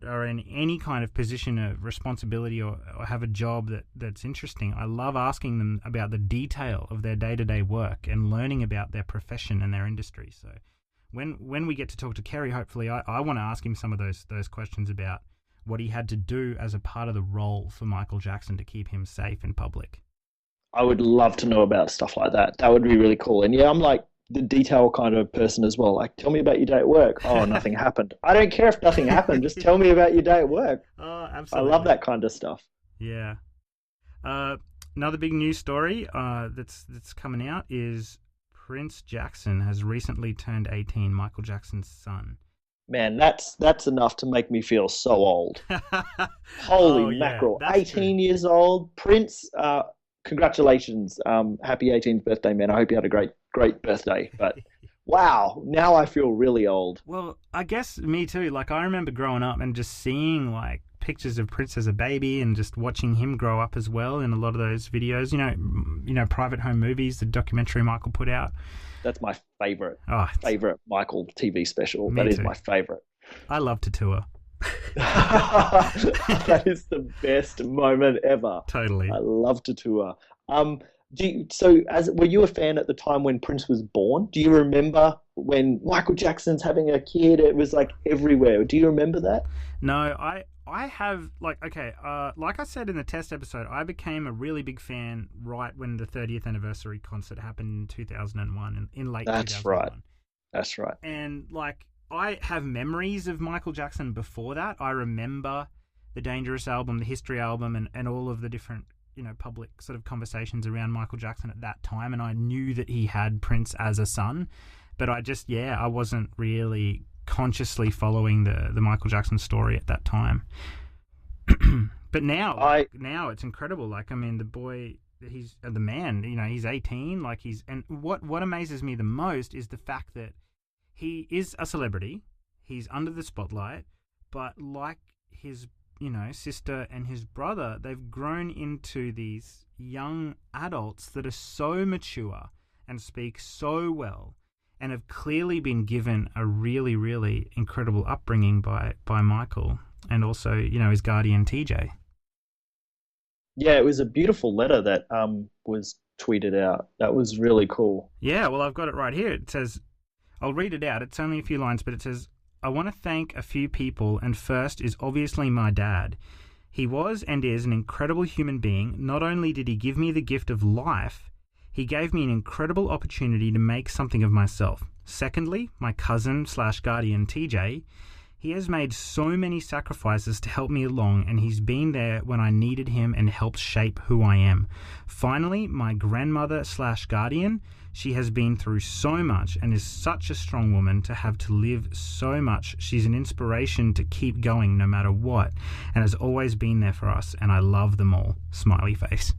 are in any kind of position of responsibility or have a job that's interesting, I love asking them about the detail of their day-to-day work and learning about their profession and their industry. So when we get to talk to Kerry, hopefully I want to ask him some of those questions about what he had to do as a part of the role for Michael Jackson to keep him safe in public. I would love to know about stuff like that. That would be really cool. And yeah, I'm like the detail kind of person as well. Like, tell me about your day at work. Oh, nothing happened. I don't care if nothing happened. Just tell me about your day at work. Oh, absolutely. I love that kind of stuff. Yeah. Another big news story that's coming out is Prince Jackson has recently turned 18, Michael Jackson's son. Man, that's enough to make me feel so old. Holy mackerel. 18 true. Years old. Prince, congratulations. Happy 18th birthday, man. I hope you had a great birthday. But wow, now I feel really old. Well, I guess me too. Like, I remember growing up and just seeing like pictures of Prince as a baby and just watching him grow up as well in a lot of those videos. You know, Private Home Movies, the documentary Michael put out. That's my favorite Michael TV special. That is my favorite. I love to tour. That is the best moment ever. Totally. I love to tour. Were you a fan at the time when Prince was born? Do you remember when Michael Jackson's having a kid? It was like everywhere. Do you remember that? No, I have, like I said in the test episode, I became a really big fan right when the 30th anniversary concert happened in 2001, in late 2001. That's right. And like, I have memories of Michael Jackson before that. I remember the Dangerous album, the History album, and all of the different, public sort of conversations around Michael Jackson at that time. And I knew that he had Prince as a son, but I wasn't really consciously following the Michael Jackson story at that time. But now it's incredible. Like, I mean, the boy, he's the man, he's 18, like and what amazes me the most is the fact that he is a celebrity, he's under the spotlight, but like his, sister and his brother, they've grown into these young adults that are so mature and speak so well and have clearly been given a really, really incredible upbringing by Michael and also, his guardian TJ. Yeah, it was a beautiful letter that was tweeted out. That was really cool. Yeah, well, I've got it right here. It says, I'll read it out. It's only a few lines, but it says, I want to thank a few people, and first is obviously my dad. He was and is an incredible human being. Not only did he give me the gift of life, he gave me an incredible opportunity to make something of myself. Secondly, my cousin/guardian TJ, he has made so many sacrifices to help me along, and he's been there when I needed him and helped shape who I am. Finally, my grandmother/guardian, she has been through so much and is such a strong woman to have to live so much. She's an inspiration to keep going no matter what, and has always been there for us, and I love them all. Smiley face.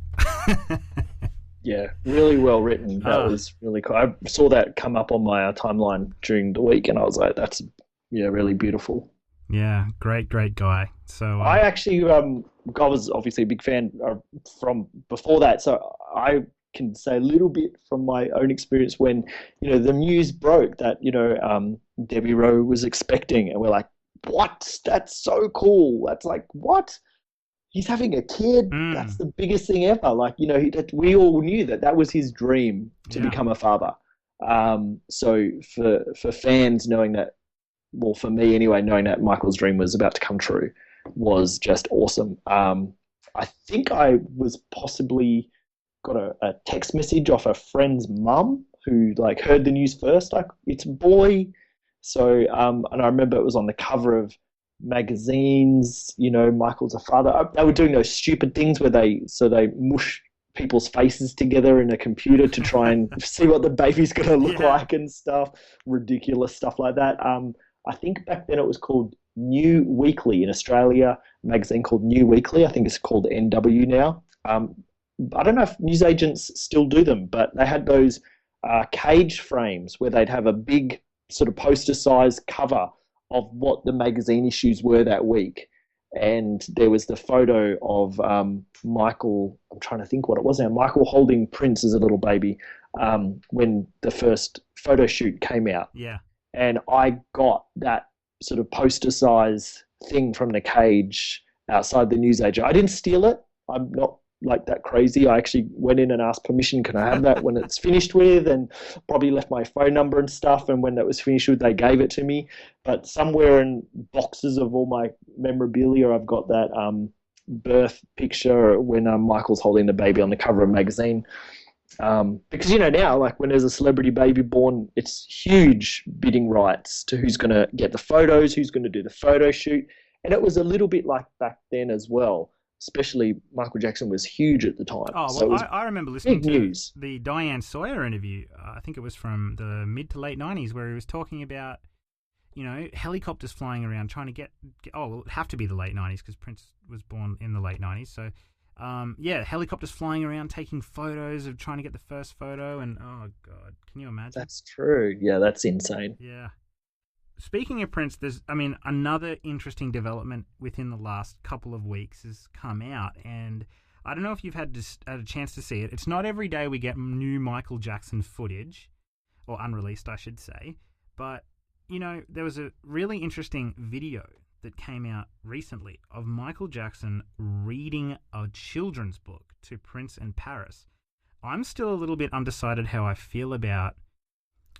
Yeah, really well written. That was really cool. I saw that come up on my timeline during the week, and I was like, that's really beautiful. Yeah, great guy. So I actually, I was obviously a big fan from before that, so I can say a little bit from my own experience when, the news broke that, Debbie Rowe was expecting, and we're like, what? That's so cool. That's like, what? He's having a kid. That's the biggest thing ever. Like, we all knew that was his dream to become a father. So for fans knowing that, well, for me anyway, knowing that Michael's dream was about to come true was just awesome. I think I was possibly got a text message off a friend's mum who like heard the news first, like, it's a boy. So, and I remember it was on the cover of magazines, Michael's a father. They were doing those stupid things where they mush people's faces together in a computer to try and see what the baby's going to look like and stuff. Ridiculous stuff like that. I think back then it was called New Weekly in Australia, a magazine called New Weekly. I think it's called NW now. I don't know if newsagents still do them, but they had those cage frames where they'd have a big sort of poster-sized cover of what the magazine issues were that week. and there was the photo of Michael. I'm trying to think what it was now. Michael holding Prince as a little baby when the first photo shoot came out. Yeah. And I got that sort of poster size thing from the cage outside the newsagent. I didn't steal it. I'm not like that crazy. I actually went in and asked permission, can I have that when it's finished with, and probably left my phone number and stuff. And when that was finished with, they gave it to me. But somewhere in boxes of all my memorabilia, I've got that birth picture when Michael's holding the baby on the cover of a magazine. Because, now, like when there's a celebrity baby born, it's huge bidding rights to who's going to get the photos, who's going to do the photo shoot. And it was a little bit like back then as well. Especially Michael Jackson was huge at the time. Oh, well, so I remember listening to news. The Diane Sawyer interview. I think it was from the mid to late 90s, where he was talking about, helicopters flying around trying to get well, it'd have to be the late 90s because Prince was born in the late 90s. So, helicopters flying around taking photos of trying to get the first photo. And, oh, God, can you imagine? That's true. Yeah, that's insane. Yeah. Speaking of Prince, another interesting development within the last couple of weeks has come out, and I don't know if you've had a chance to see it. It's not every day we get new Michael Jackson footage, or unreleased, I should say, but, there was a really interesting video that came out recently of Michael Jackson reading a children's book to Prince and Paris. I'm still a little bit undecided how I feel about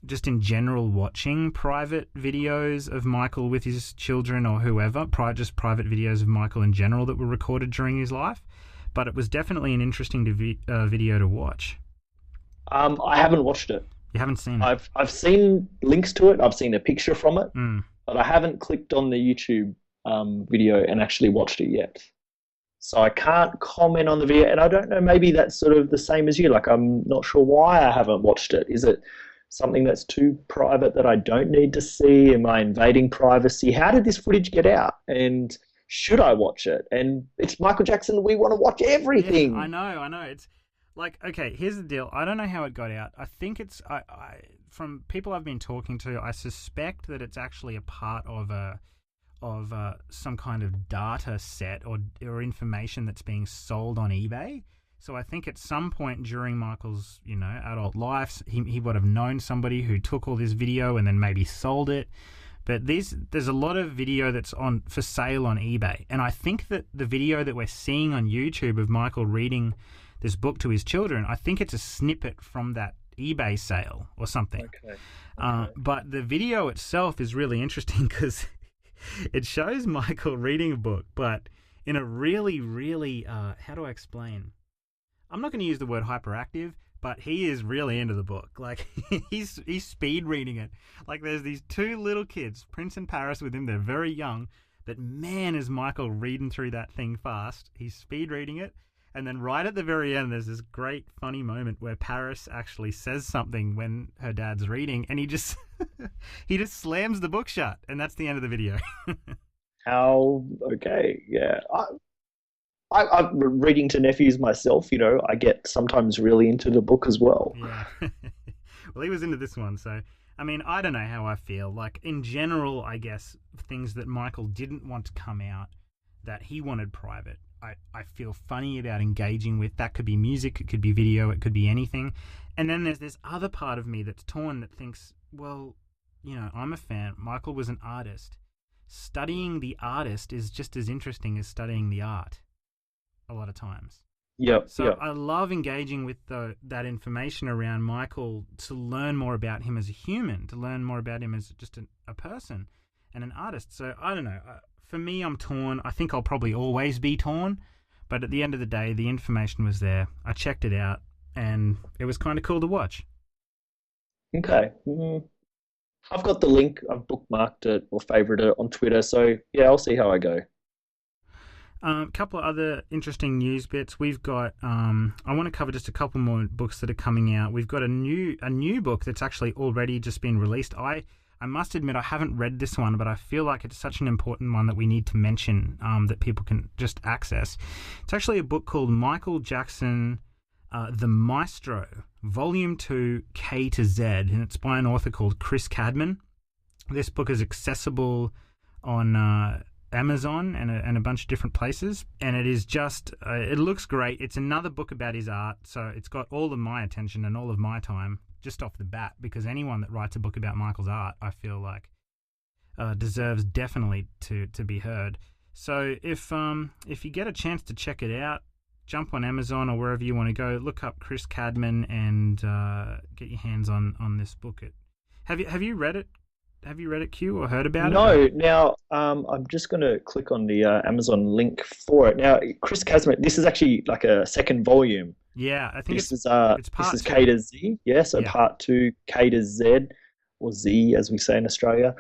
just in general watching private videos of Michael with his children or whoever, just private videos of Michael in general that were recorded during his life. But it was definitely an interesting video to watch. I haven't watched it. You haven't seen it? I've seen links to it. I've seen a picture from it, but I haven't clicked on the YouTube video and actually watched it yet. So I can't comment on the video, and I don't know, maybe that's sort of the same as you. Like, I'm not sure why I haven't watched it. Is it something that's too private that I don't need to see? Am I invading privacy? How did this footage get out? And should I watch it? And it's Michael Jackson. We want to watch everything. Yeah, I know. It's like, okay, here's the deal. I don't know how it got out. I think it's, from people I've been talking to, I suspect that it's actually a part of some kind of data set or information that's being sold on eBay. So I think at some point during Michael's, adult life, he would have known somebody who took all this video and then maybe sold it. But there's a lot of video that's for sale on eBay. And I think that the video that we're seeing on YouTube of Michael reading this book to his children, I think it's a snippet from that eBay sale or something. Okay. But the video itself is really interesting because it shows Michael reading a book, but in a really, really, how do I explain? I'm not going to use the word hyperactive, but he is really into the book. Like, he's speed reading it. Like, there's these two little kids, Prince and Paris, with him. They're very young, but man, is Michael reading through that thing fast. He's speed reading it. And then right at the very end, there's this great funny moment where Paris actually says something when her dad's reading, and he just slams the book shut, and that's the end of the video. Okay, yeah. I'm reading to nephews myself, I get sometimes really into the book as well. Yeah. Well, he was into this one, so, I mean, I don't know how I feel. Like, in general, I guess, things that Michael didn't want to come out, that he wanted private, I feel funny about engaging with. That could be music, it could be video, it could be anything. And then there's this other part of me that's torn that thinks, well, I'm a fan. Michael was an artist. Studying the artist is just as interesting as studying the art a lot of times. Yep. So I love engaging with that information around Michael to learn more about him as a human, to learn more about him as just a person and an artist. So I don't know. For me, I'm torn. I think I'll probably always be torn. But at the end of the day, the information was there. I checked it out, and it was kind of cool to watch. Okay. I've got the link. I've bookmarked it or favorited it on Twitter. So, yeah, I'll see how I go. A couple of other interesting news bits. We've got, I want to cover just a couple more books that are coming out. We've got a new book that's actually already just been released. I must admit I haven't read this one, but I feel like it's such an important one that we need to mention, that people can just access. It's actually a book called Michael Jackson, The Maestro, Volume 2, K to Z, and it's by an author called Chris Cadman. This book is accessible on Amazon and a bunch of different places. And it is just, it looks great. It's another book about his art, so it's got all of my attention and all of my time just off the bat, because anyone that writes a book about Michael's art, I feel like, deserves definitely to be heard. So if you get a chance to check it out, jump on Amazon or wherever you want to go, look up Chris Cadman and get your hands on this book. Have you read it? Have you read it, Q, or heard about it? No. Now, I'm just going to click on the Amazon link for it. Now, Chris Cadman, this is actually like a second volume. Yeah, I think it's part this is two. K to Z. Yeah, so part 2, K to Z, or Z as we say in Australia.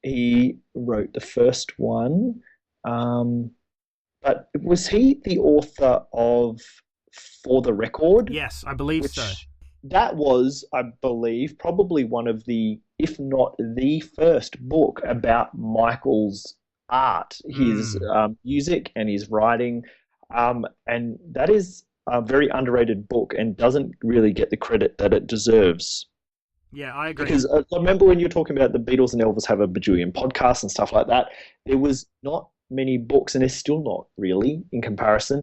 He wrote the first one. But was he the author of For the Record? Yes, I believe so. That was, I believe, probably one of the, if not the first book about Michael's art, his music and his writing. And that is a very underrated book and doesn't really get the credit that it deserves. Yeah, I agree. Because I remember when you were talking about the Beatles and Elvis have a bajillion podcasts and stuff like that, there was not many books, and there's still not really in comparison,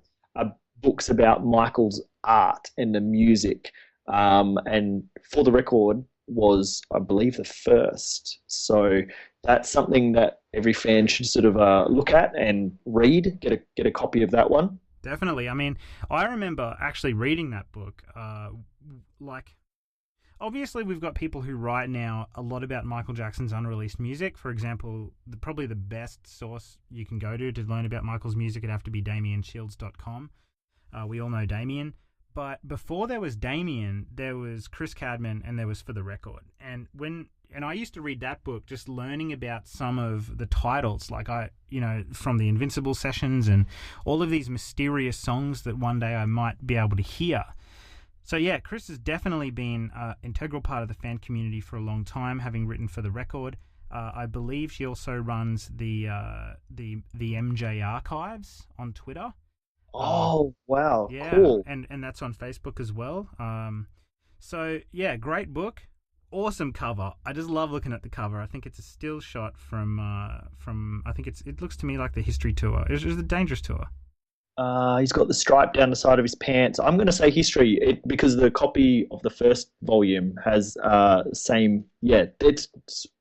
books about Michael's art and the music. And For the Record was, I believe, the first. So that's something that every fan should sort of look at and read, get a copy of that one. Definitely. I mean, I remember actually reading that book. Obviously, we've got people who write now a lot about Michael Jackson's unreleased music. For example, probably the best source you can go to learn about Michael's music would have to be DamienShields.com. We all know Damien. But before there was Damien, there was Chris Cadman and there was For the Record. And I used to read that book just learning about some of the titles, from the Invincible sessions and all of these mysterious songs that one day I might be able to hear. So yeah, Chris has definitely been an integral part of the fan community for a long time, having written For the Record. I believe she also runs the MJ Archives on Twitter. Oh, wow. Yeah, cool. And that's on Facebook as well. So yeah, great book. Awesome cover. I just love looking at the cover. I think it's a still shot from I think it looks to me like the History Tour. It was the Dangerous Tour. He's got the stripe down the side of his pants. I'm going to say History because the copy of the first volume has same. Yeah, it's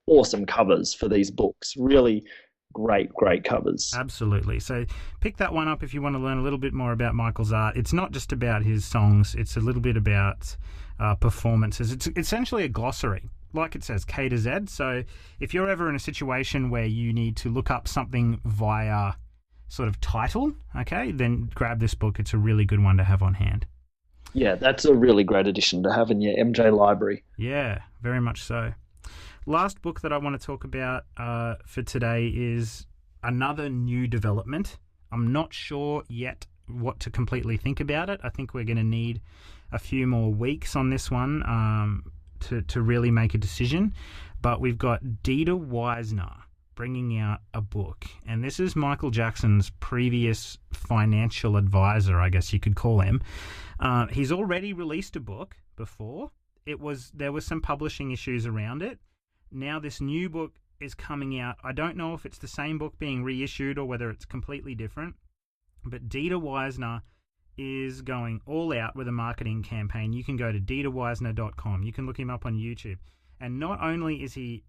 awesome covers for these books. Really great covers. Absolutely. So pick that one up if you want to learn a little bit more about Michael's art. It's not just about his songs. It's a little bit about performances. It's essentially a glossary, like it says, K to Z. So if you're ever in a situation where you need to look up something via sort of title, okay, then grab this book. It's a really good one to have on hand. Yeah, that's a really great addition to have in your MJ library. Yeah, very much so. Last book that I want to talk about for today is another new development. I'm not sure yet what to completely think about it. I think we're going to need a few more weeks on this one to really make a decision. But we've got Weisner bringing out a book, and this is Michael Jackson's previous financial advisor, I guess you could call him. He's already released a book before. There was some publishing issues around it. Now this new book is coming out. I don't know if it's the same book being reissued or whether it's completely different, but Weisner is going all out with a marketing campaign. You can go to DieterWeisner.com. You can look him up on YouTube. And not only is he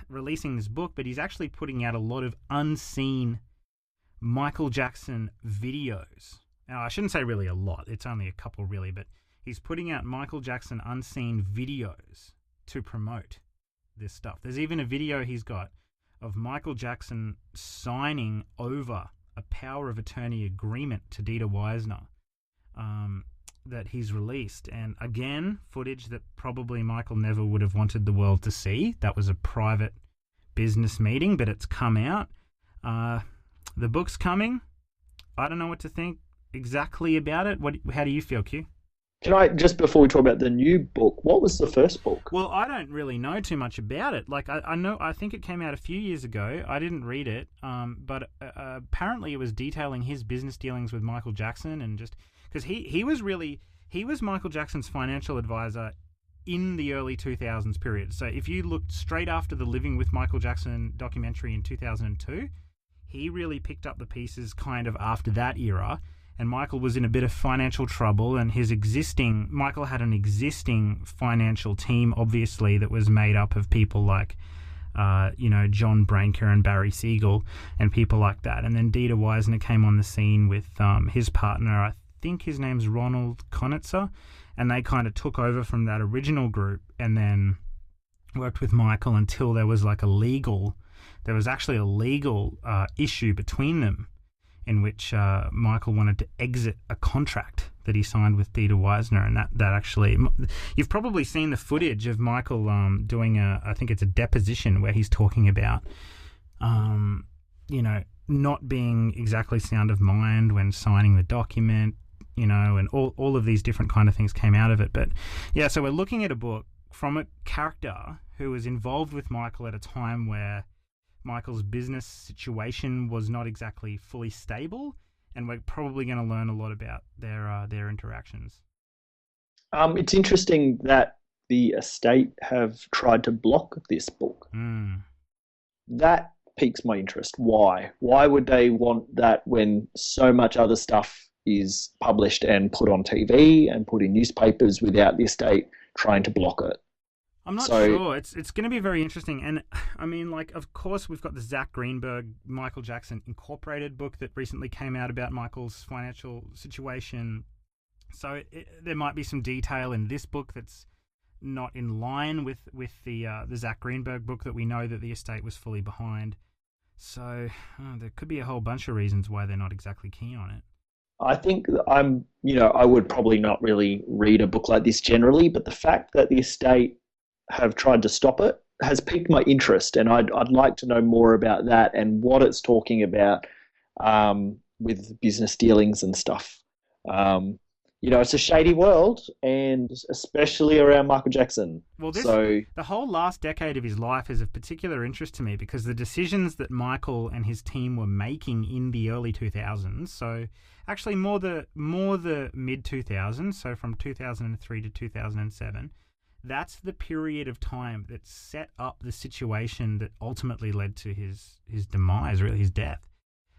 releasing this book, but he's actually putting out a lot of unseen Michael Jackson videos. Now, I shouldn't say really a lot. It's only a couple really, but he's putting out Michael Jackson unseen videos to promote this stuff. There's even a video he's got of Michael Jackson signing over a power of attorney agreement to Weisner that he's released. And again, footage that probably Michael never would have wanted the world to see. That was a private business meeting, but it's come out. The book's coming. I don't know what to think exactly about it. How do you feel, Q? Can I, just before we talk about the new book, what was the first book? Well, I don't really know too much about it. Like, I think it came out a few years ago. I didn't read it, but apparently it was detailing his business dealings with Michael Jackson, and just because he was Michael Jackson's financial advisor in the early 2000s period. So if you looked straight after the Living with Michael Jackson documentary in 2002, he really picked up the pieces kind of after that era. And Michael was in a bit of financial trouble, and Michael had an existing financial team, obviously, that was made up of people like, John Branker and Barry Siegel and people like that. And then Dieter Weisner came on the scene with his partner, I think his name's Ronald Konitzer, and they kind of took over from that original group and then worked with Michael until there was actually a legal issue between them, in which Michael wanted to exit a contract that he signed with Dieter Weisner, and that actually, you've probably seen the footage of Michael doing I think it's a deposition where he's talking about, not being exactly sound of mind when signing the document, and all of these different kind of things came out of it. But yeah, so we're looking at a book from a character who was involved with Michael at a time where Michael's business situation was not exactly fully stable, and we're probably going to learn a lot about their interactions. It's interesting that the estate have tried to block this book. That piques my interest. Why? Why would they want that when so much other stuff is published and put on TV and put in newspapers without the estate trying to block it? I'm not sure. It's going to be very interesting. And I mean, of course, we've got the Zach Greenberg, Michael Jackson Incorporated book that recently came out about Michael's financial situation. So there might be some detail in this book that's not in line with the Zach Greenberg book that we know that the estate was fully behind. So there could be a whole bunch of reasons why they're not exactly keen on it. I think I would probably not really read a book like this generally, but the fact that the estate have tried to stop it has piqued my interest, and I'd like to know more about that and what it's talking about with business dealings and stuff. It's a shady world, and especially around Michael Jackson. Well, the whole last decade of his life is of particular interest to me because the decisions that Michael and his team were making in the early 2000s, so actually more the mid 2000s, so from 2003 to 2007, that's the period of time that set up the situation that ultimately led to his demise, really his death.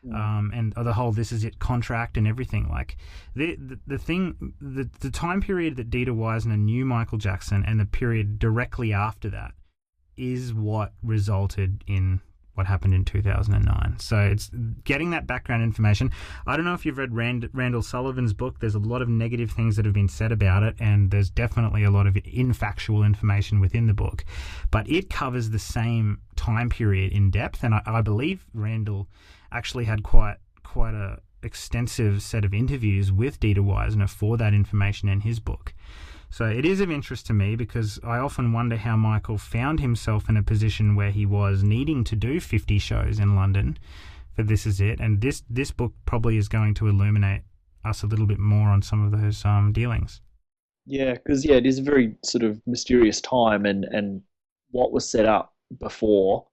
And the whole "this is it" contract and everything. Like the time period that Dieter Weisner knew Michael Jackson and the period directly after that is what resulted in what happened in 2009. So it's getting that background information. I don't know if you've read Randall Sullivan's book. There's a lot of negative things that have been said about it, and there's definitely a lot of infactual information within the book. But it covers the same time period in depth, and I believe Randall actually had quite a extensive set of interviews with Dieter Weisner for that information in his book. So it is of interest to me because I often wonder how Michael found himself in a position where he was needing to do 50 shows in London for This Is It, and this book probably is going to illuminate us a little bit more on some of those dealings. Yeah, because it is a very sort of mysterious time, and what was set up before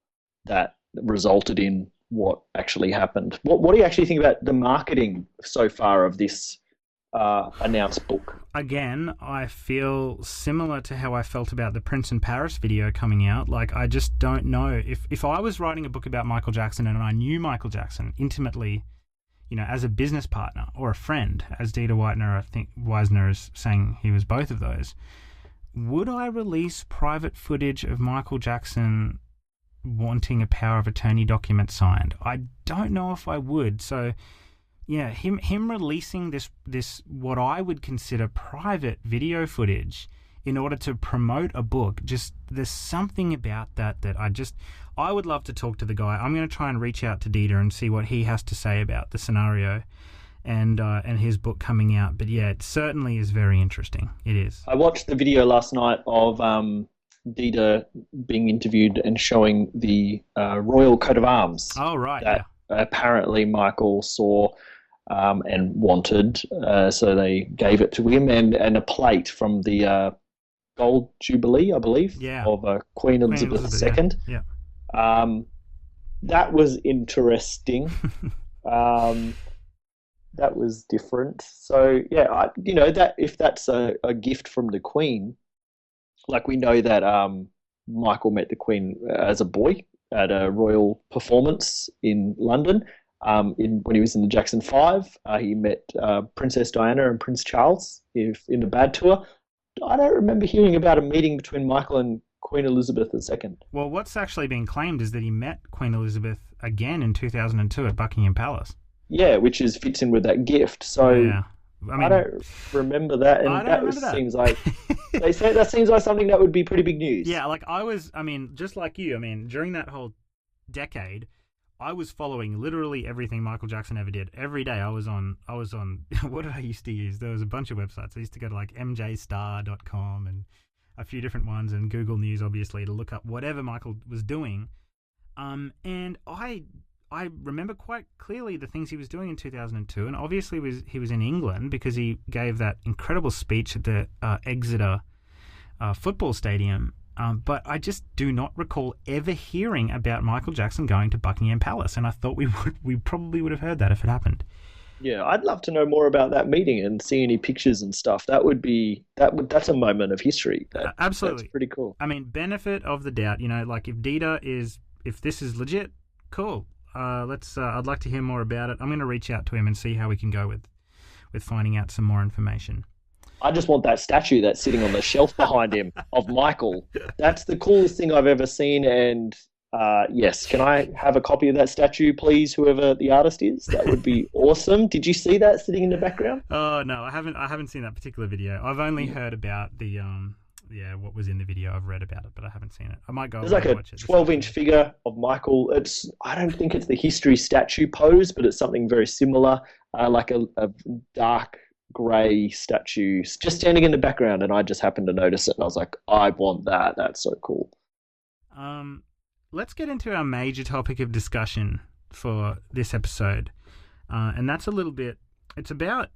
that resulted in what actually happened. What do you actually think about the marketing so far of this announced book? Again, I feel similar to how I felt about the Prince in Paris video coming out. Like, I just don't know. If I was writing a book about Michael Jackson and I knew Michael Jackson intimately, as a business partner or a friend, as Dieter Weisner is saying he was both of those, would I release private footage of Michael Jackson wanting a power of attorney document signed? I don't know if I would. So yeah, him releasing this what I would consider private video footage in order to promote a book, just there's something about that I would love to talk to the guy. I'm going to try and reach out to Dieter and see what he has to say about the scenario and his book coming out. But yeah, it certainly is very interesting. It is. I watched the video last night of Dieter being interviewed and showing the royal coat of arms. Oh, right, that apparently Michael saw and wanted, so they gave it to him, and a plate from the Gold Jubilee, I believe, of Queen Elizabeth II. Yeah. That was interesting. That was different. So yeah, that if that's a gift from the Queen, like we know that Michael met the Queen as a boy, at a royal performance in London. When he was in the Jackson 5, he met Princess Diana and Prince Charles in the Bad Tour. I don't remember hearing about a meeting between Michael and Queen Elizabeth II. Well, what's actually been claimed is that he met Queen Elizabeth again in 2002 at Buckingham Palace. Yeah, which fits in with that gift. So yeah. I don't remember that, and seems like they say that seems like something that would be pretty big news. Yeah, like just like you, during that whole decade, I was following literally everything Michael Jackson ever did. Every day I was on what did I used to use? There was a bunch of websites. I used to go to like MJStar.com and a few different ones, and Google News, obviously, to look up whatever Michael was doing. And I remember quite clearly the things he was doing in 2002, and obviously he was in England because he gave that incredible speech at the Exeter football stadium. But I just do not recall ever hearing about Michael Jackson going to Buckingham Palace, and I thought we probably would have heard that if it happened. Yeah, I'd love to know more about that meeting and see any pictures and stuff. That's a moment of history. Absolutely, that's pretty cool. Benefit of the doubt. Like if this is legit, cool. I'd like to hear more about it. I'm going to reach out to him and see how we can go with finding out some more information. I just want that statue that's sitting on the shelf behind him of Michael. That's the coolest thing I've ever seen. And yes, can I have a copy of that statue, please, whoever the artist is? That would be awesome. Did you see that sitting in the background? Oh, no, I haven't seen that particular video. I've only heard about the what was in the video. I've read about it, but I haven't seen it. I might go. There's like a 12-inch figure of Michael. I don't think it's the history statue pose, but it's something very similar, like a dark grey statue just standing in the background, and I just happened to notice it, and I was like, I want that. That's so cool. Let's get into our major topic of discussion for this episode, and that's a little bit. It's about.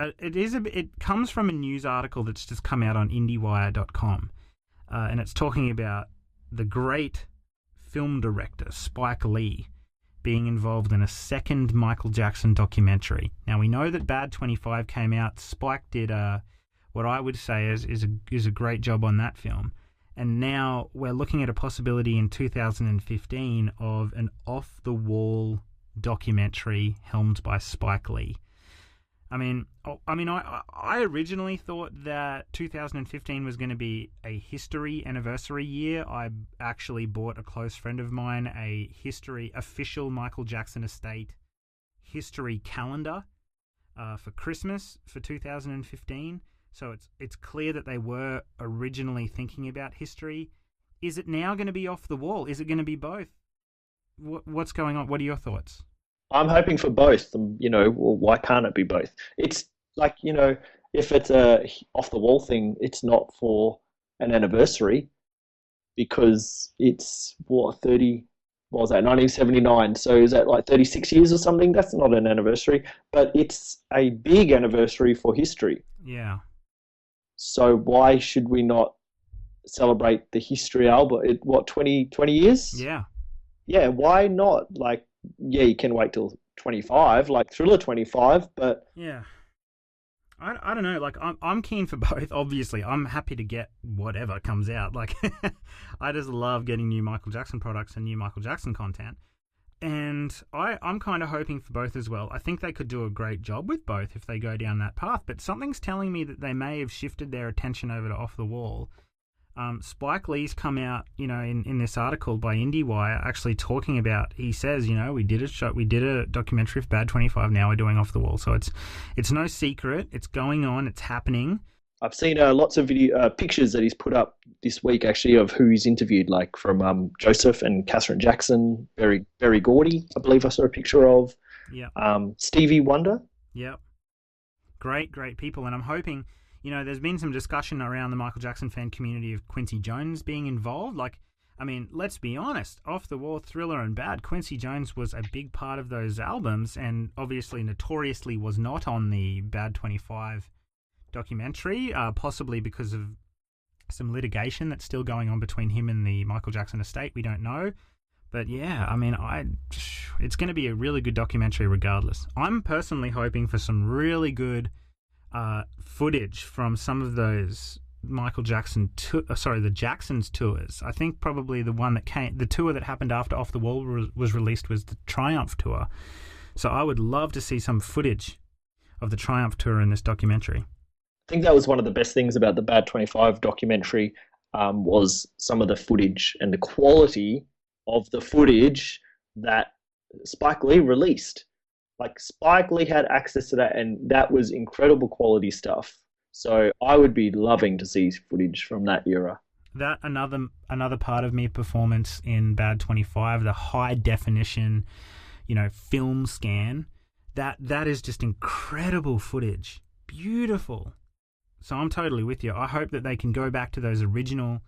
It comes from a news article that's just come out on IndieWire.com, and it's talking about the great film director Spike Lee being involved in a second Michael Jackson documentary. Now, we know that Bad 25 came out. Spike did what I would say is a great job on that film. And now we're looking at a possibility in 2015 of an off-the-wall documentary helmed by Spike Lee. I originally thought that 2015 was going to be a history anniversary year. I actually bought a close friend of mine a official Michael Jackson estate history calendar for Christmas for 2015. So it's clear that they were originally thinking about history. Is it now going to be off the wall? Is it going to be both? What's going on? What are your thoughts? I'm hoping for both. Why can't it be both? It's like, if it's a off the wall thing, it's not for an anniversary because it's 1979. So is that like 36 years or something? That's not an anniversary, but it's a big anniversary for history. Yeah. So why should we not celebrate the history album? 20 years? Yeah. Yeah. Why not? Like, yeah, you can wait till 25, like Thriller 25, but yeah, I don't know. Like, I'm keen for both. Obviously, I'm happy to get whatever comes out. Like, I just love getting new Michael Jackson products and new Michael Jackson content, and I'm kind of hoping for both as well. I think they could do a great job with both if they go down that path. But something's telling me that they may have shifted their attention over to Off the Wall. Spike Lee's come out, in this article by IndieWire, actually talking about. He says, we did a documentary for Bad 25. Now we're doing Off the Wall, so it's no secret. It's going on. It's happening. I've seen lots of pictures that he's put up this week, actually, of who he's interviewed, like from Joseph and Catherine Jackson, Berry Gordy, I believe I saw a picture of. Yeah. Stevie Wonder. Yeah. Great people, and I'm hoping. There's been some discussion around the Michael Jackson fan community of Quincy Jones being involved. Let's be honest, Off the Wall, Thriller, and Bad, Quincy Jones was a big part of those albums, and obviously notoriously was not on the Bad 25 documentary, possibly because of some litigation that's still going on between him and the Michael Jackson estate. We don't know. But yeah, it's going to be a really good documentary regardless. I'm personally hoping for some really good footage from some of those Michael Jackson, the Jacksons tours. I think probably the tour that happened after Off the Wall was released was the Triumph tour. So I would love to see some footage of the Triumph tour in this documentary. I think that was one of the best things about the Bad 25 documentary, was some of the footage and the quality of the footage that Spike Lee released. Like, Spike Lee had access to that, and that was incredible quality stuff. So I would be loving to see footage from that era. That another part of me performance in Bad 25, the high definition, film scan, that is just incredible footage. Beautiful. So I'm totally with you. I hope that they can go back to those original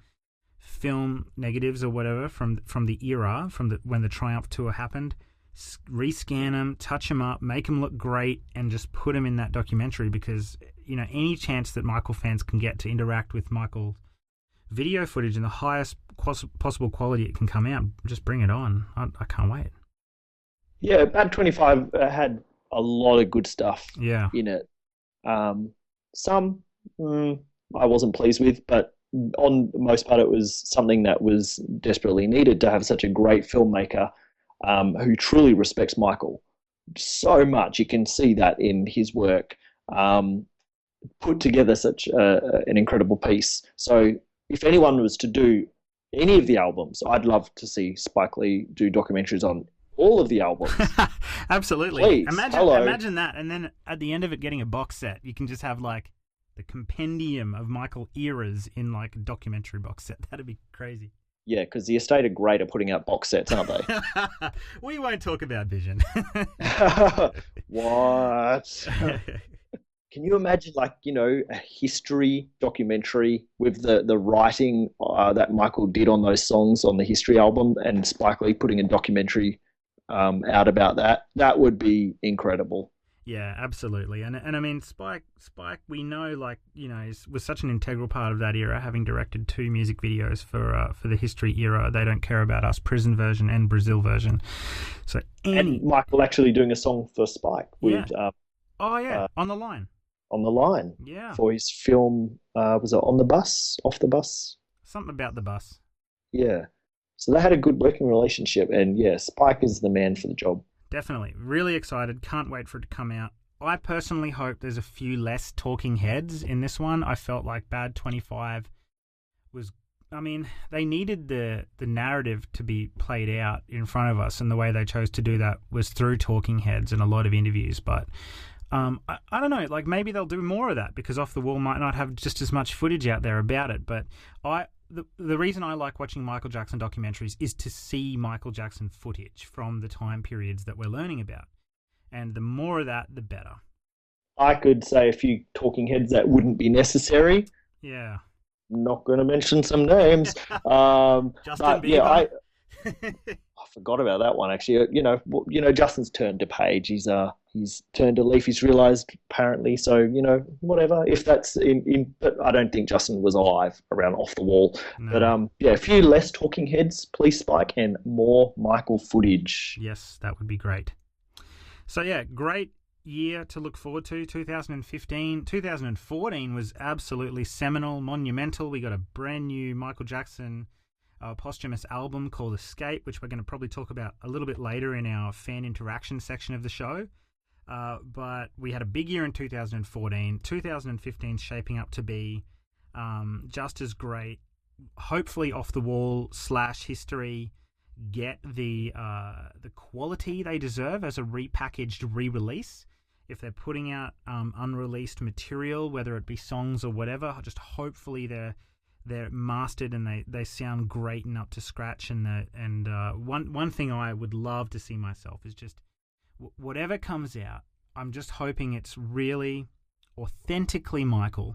film negatives or whatever from the era, when the Triumph tour happened, rescan them, touch them up, make them look great, and just put them in that documentary, because any chance that Michael fans can get to interact with Michael video footage in the highest possible quality it can come out, just bring it on. I can't wait. Yeah, Bad 25 had a lot of good stuff in it. Some I wasn't pleased with, but on the most part it was something that was desperately needed to have such a great filmmaker who truly respects Michael so much. You can see that in his work, put together such an incredible piece. So if anyone was to do any of the albums, I'd love to see Spike Lee do documentaries on all of the albums. Absolutely. Please, imagine that, and then at the end of it getting a box set, you can just have like the compendium of Michael eras in like a documentary box set. That'd be crazy. Yeah, because the estate are great at putting out box sets, aren't they? We won't talk about Vision. What? Can you imagine, a history documentary with the writing that Michael did on those songs on the History album, and Spike Lee putting a documentary out about that? That would be incredible. Yeah, absolutely. And I mean, Spike, we know, was such an integral part of that era, having directed 2 music videos for the History era. They Don't Care About Us, Prison version and Brazil version. So and Michael actually doing a song for Spike with On the Line. On the Line. Yeah. For his film, was it On the Bus? Off the Bus? Something about the bus. Yeah. So they had a good working relationship, and yeah, Spike is the man for the job. Definitely. Really excited. Can't wait for it to come out. I personally hope there's a few less talking heads in this one. I felt like Bad 25 was... they needed the narrative to be played out in front of us, and the way they chose to do that was through talking heads and a lot of interviews. But I don't know, maybe they'll do more of that, because Off the Wall might not have just as much footage out there about it. But the reason I like watching Michael Jackson documentaries is to see Michael Jackson footage from the time periods that we're learning about. And the more of that, the better. I could say a few talking heads that wouldn't be necessary. Yeah. Not going to mention some names. Justin Bieber. Yeah, I forgot about that one, actually. Justin's turned a page. He's turned a leaf. He's realised, apparently. So, whatever. If that's but I don't think Justin was alive around Off the Wall. No. But a few less talking heads, please, Spike, and more Michael footage. Yes, that would be great. So yeah, great year to look forward to. 2015, 2014 was absolutely seminal, monumental. We got a brand new Michael Jackson posthumous album called Escape, which we're going to probably talk about a little bit later in our fan interaction section of the show. But we had a big year in 2014. 2015 shaping up to be just as great. Hopefully Off the Wall / History get the quality they deserve as a repackaged re-release. If they're putting out unreleased material, whether it be songs or whatever, just hopefully they're mastered and they sound great and up to scratch. And one thing I would love to see myself is just whatever comes out, I'm just hoping it's really authentically Michael.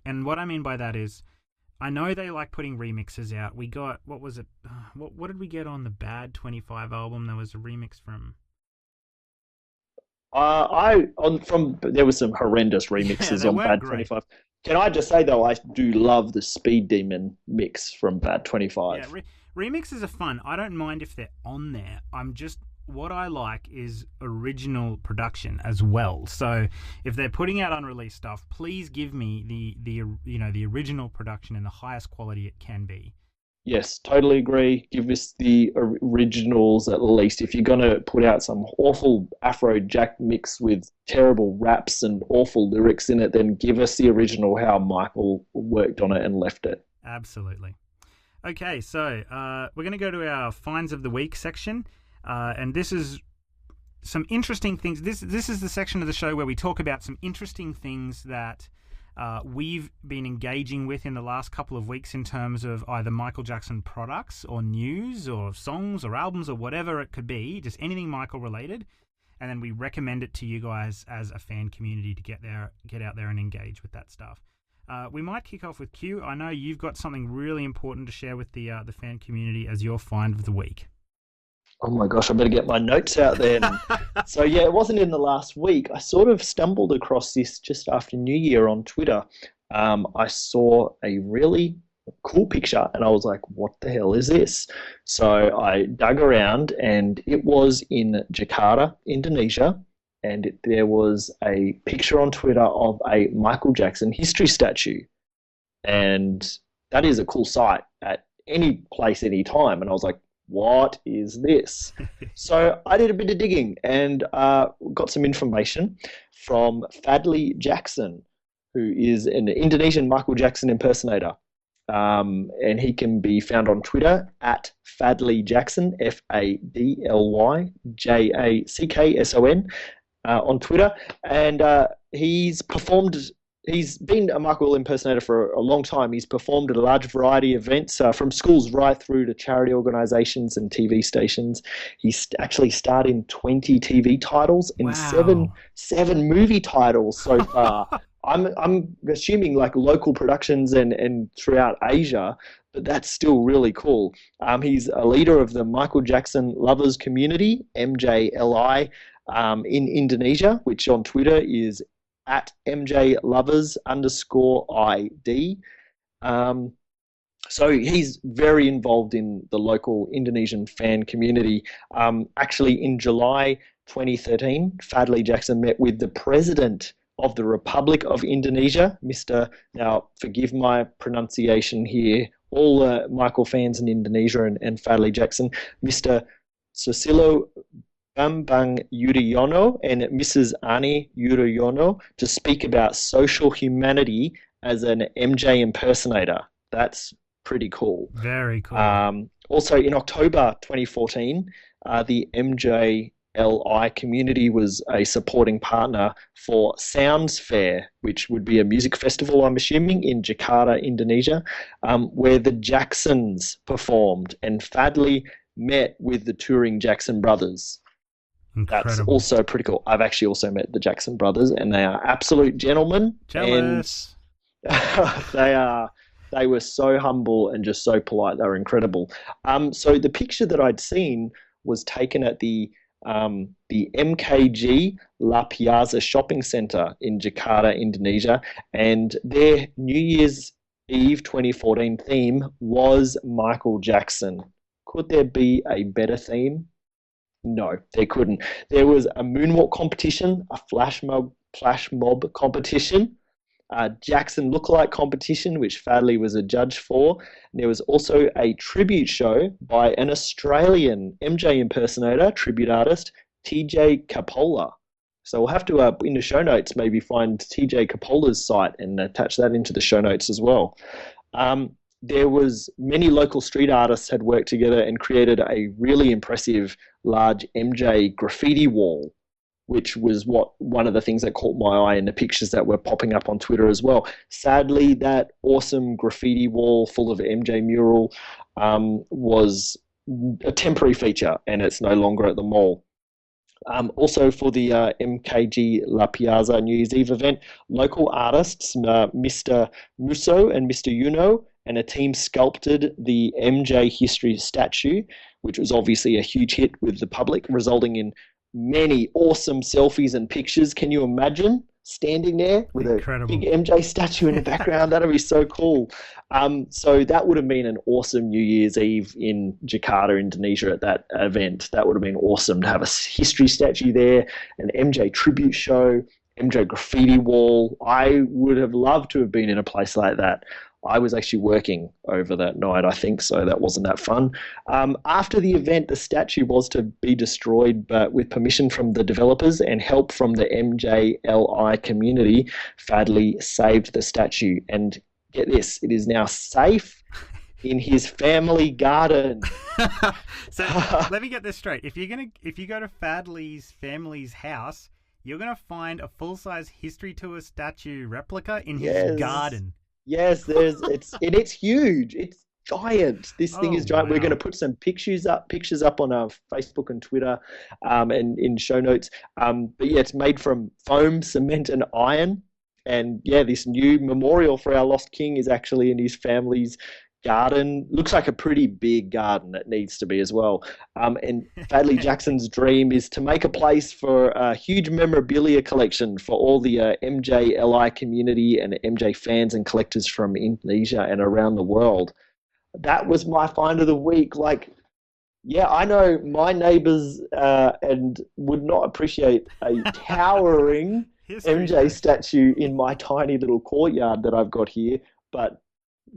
And what I mean by that is, I know they like putting remixes out. We got, what was it? What did we get on the Bad 25 album? There was a remix from... there was some horrendous remixes on Bad 25. Can I just say, though, I do love the Speed Demon mix from Bad 25. Yeah, remixes are fun. I don't mind if they're on there. I'm just what I like is original production as well. So if they're putting out unreleased stuff, please give me the original production in the highest quality it can be. Yes, totally agree. Give us the originals at least. If you're going to put out some awful Afro Jack mix with terrible raps and awful lyrics in it, then give us the original how Michael worked on it and left it. Absolutely. Okay, so we're going to go to our Finds of the Week section. And this is some interesting things. This is the section of the show where we talk about some interesting things that we've been engaging with in the last couple of weeks in terms of either Michael Jackson products or news or songs or albums or whatever it could be, just anything Michael related. And then we recommend it to you guys as a fan community to get out there and engage with that stuff. We might kick off with Q. I know you've got something really important to share with the fan community as your Find of the Week. Oh my gosh, I better get my notes out then. So yeah, it wasn't in the last week. I sort of stumbled across this just after New Year on Twitter. I saw a really cool picture and I was like, what the hell is this? So I dug around and it was in Jakarta, Indonesia. And there was a picture on Twitter of a Michael Jackson history statue. And that is a cool sight at any place, any time. And I was like, what is this? So I did a bit of digging and got some information from Fadli Jackson, who is an Indonesian Michael Jackson impersonator. And he can be found on Twitter at Fadli Jackson, FADLYJACKSON, on Twitter. And he's been a Michael impersonator for a long time. He's performed at a large variety of events, from schools right through to charity organizations and TV stations. He's actually starred in 20 TV titles and seven movie titles so far. I'm assuming like local productions and throughout Asia, but that's still really cool. He's a leader of the Michael Jackson Lovers Community, MJLI, in Indonesia, which on Twitter is at MJLovers_ID. So he's very involved in the local Indonesian fan community. Actually, in July 2013, Fadli Jackson met with the president of the Republic of Indonesia, now forgive my pronunciation here, all Michael fans in Indonesia and Fadli Jackson, Mr. Susilo Bambang Yudhoyono and Mrs. Ani Yudhoyono to speak about social humanity as an MJ impersonator. That's pretty cool. Very cool. Also, in October 2014, the MJLI community was a supporting partner for Sounds Fair, which would be a music festival, I'm assuming, in Jakarta, Indonesia, where the Jacksons performed, and Fadli met with the touring Jackson brothers. Incredible. That's also pretty cool. I've actually also met the Jackson brothers, and they are absolute gentlemen. Jealous. And they were so humble and just so polite. They were incredible. So the picture that I'd seen was taken at the MKG La Piazza shopping center in Jakarta, Indonesia, and their New Year's Eve 2014 theme was Michael Jackson. Could there be a better theme? No, there couldn't. There was a moonwalk competition, a flash mob competition, a Jackson lookalike competition, which Fadli was a judge for. And there was also a tribute show by an Australian MJ impersonator, tribute artist, TJ Capola. So we'll have to, in the show notes, maybe find TJ Capola's site and attach that into the show notes as well. There was many local street artists had worked together and created a really impressive large MJ graffiti wall, which was one of the things that caught my eye in the pictures that were popping up on Twitter as well. Sadly, that awesome graffiti wall full of MJ mural was a temporary feature, and it's no longer at the mall. Also for the MKG La Piazza New Year's Eve event, local artists Mr. Musso and Mr. Yuno and a team sculpted the MJ history statue, which was obviously a huge hit with the public, resulting in many awesome selfies and pictures. Can you imagine standing there with a Incredible. big MJ statue in the background. That'd be so cool. So that would have been an awesome New Year's Eve in Jakarta, Indonesia at that event. That would have been awesome to have a history statue there, an MJ tribute show, MJ graffiti wall. I would have loved to have been in a place like that. I was actually working over that night, I think, so that wasn't that fun. After the event, the statue was to be destroyed, but with permission from the developers and help from the MJLI community, Fadley saved the statue. And get this, it is now safe in his family garden. So let me get this straight. If you go to Fadley's family's house, you're gonna find a full-size History Tour statue replica in his garden. Yes, it's huge. It's giant. This thing is giant. Wow. We're going to put some pictures up on our Facebook and Twitter, and in show notes. But yeah, it's made from foam, cement, and iron. And yeah, this new memorial for our lost king is actually in his family's garden. Looks like a pretty big garden. That needs to be as well. And Fadley Jackson's dream is to make a place for a huge memorabilia collection for all the MJLI community and MJ fans and collectors from Indonesia and around the world. That was my find of the week. Like, yeah, I know my neighbors and would not appreciate a towering MJ statue in my tiny little courtyard that I've got here, but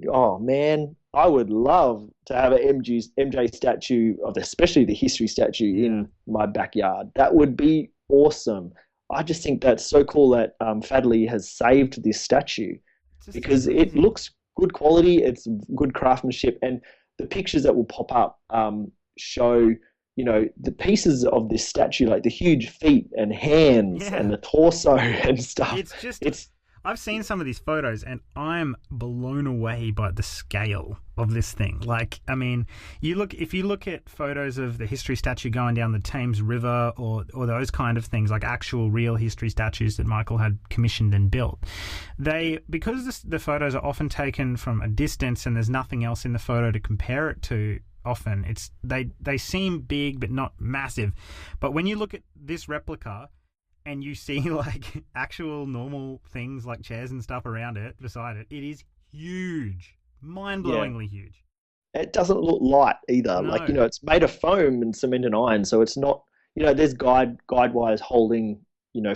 oh man, I would love to have an MJ statue, especially the history statue, in my backyard. That would be awesome. I just think that's so cool that Fadley has saved this statue because it looks good quality, it's good craftsmanship, and the pictures that will pop up show, the pieces of this statue, like the huge feet and hands and the torso and stuff. I've seen some of these photos and I'm blown away by the scale of this thing. Like, I mean, if you look at photos of the history statue going down the Thames River or those kind of things, like actual real history statues that Michael had commissioned and built, because the photos are often taken from a distance and there's nothing else in the photo to compare it to, often they seem big but not massive. But when you look at this replica and you see like actual normal things like chairs and stuff around it, beside it, it is huge, mind-blowingly huge. It doesn't look light either. No. Like, it's made of foam and cement and iron, so it's not, there's guide wires holding,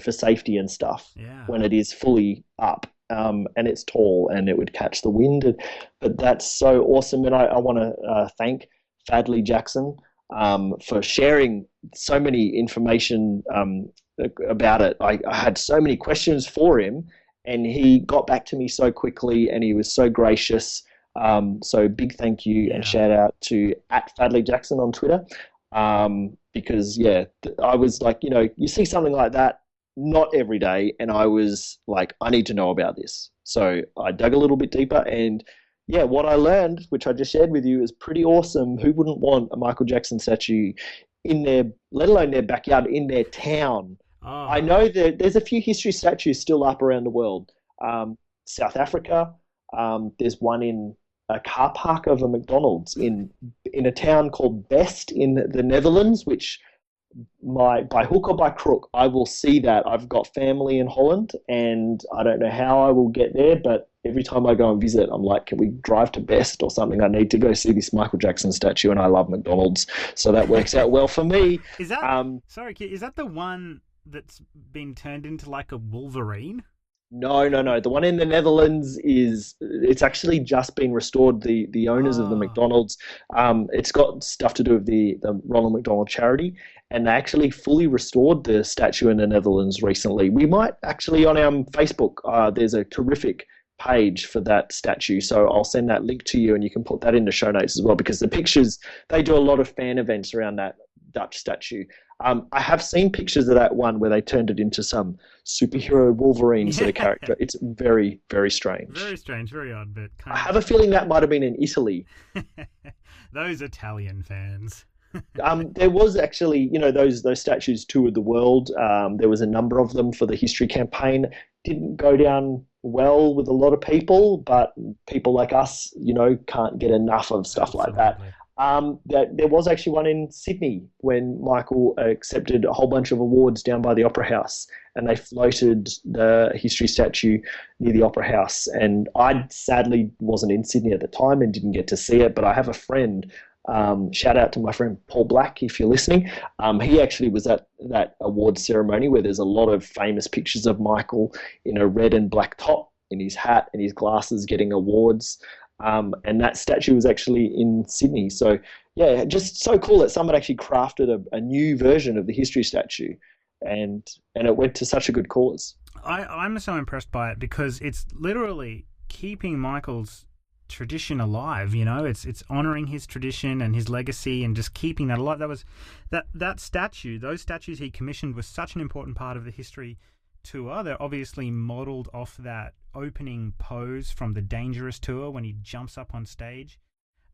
for safety and stuff when it is fully up. And it's tall and it would catch the wind. But that's so awesome. And I want to thank Fadley Jackson for sharing so many information about it. I had so many questions for him and he got back to me so quickly and he was so gracious. So big thank you and shout out to @Fadley Jackson on Twitter. Because I was like, you see something like that not every day, and I was like, I need to know about this. So I dug a little bit deeper, and what I learned, which I just shared with you, is pretty awesome. Who wouldn't want a Michael Jackson statue in their, let alone their backyard, in their town? Oh. I know that there's a few history statues still up around the world. South Africa, there's one in a car park of a McDonald's in a town called Best in the Netherlands, which by hook or by crook, I will see that. I've got family in Holland and I don't know how I will get there, but every time I go and visit, I'm like, can we drive to Best or something? I need to go see this Michael Jackson statue, and I love McDonald's, so that works out well for me. Is that is that the one that's been turned into like a Wolverine? No. The one in the Netherlands it's actually just been restored. The owners of the McDonald's, it's got stuff to do with the Ronald McDonald charity, and they actually fully restored the statue in the Netherlands recently. We might actually, on our Facebook, there's a terrific page for that statue, so I'll send that link to you and you can put that in the show notes as well, because the pictures, they do a lot of fan events around that Dutch statue. I have seen pictures of that one where they turned it into some superhero Wolverine sort of character. It's very, very strange. Very strange, very odd, but I have a feeling that might have been in Italy. Those Italian fans. There was actually, those statues toured the world. There was a number of them for the history campaign. Didn't go down well with a lot of people, but people like us, can't get enough of stuff like that. There was actually one in Sydney when Michael accepted a whole bunch of awards down by the Opera House, and they floated the history statue near the Opera House. And I sadly wasn't in Sydney at the time and didn't get to see it, but I have a friend. Shout out to my friend Paul Black if you're listening. He actually was at that awards ceremony where there's a lot of famous pictures of Michael in a red and black top, in his hat and his glasses, getting awards. And that statue was actually in Sydney. So yeah, just so cool that someone actually crafted a new version of the history statue, and it went to such a good cause. I'm so impressed by it because it's literally keeping Michael's tradition alive. It's honoring his tradition and his legacy and just keeping that alive. That statue, those statues he commissioned, was such an important part of the history tour. They're obviously modeled off that opening pose from the Dangerous tour when he jumps up on stage,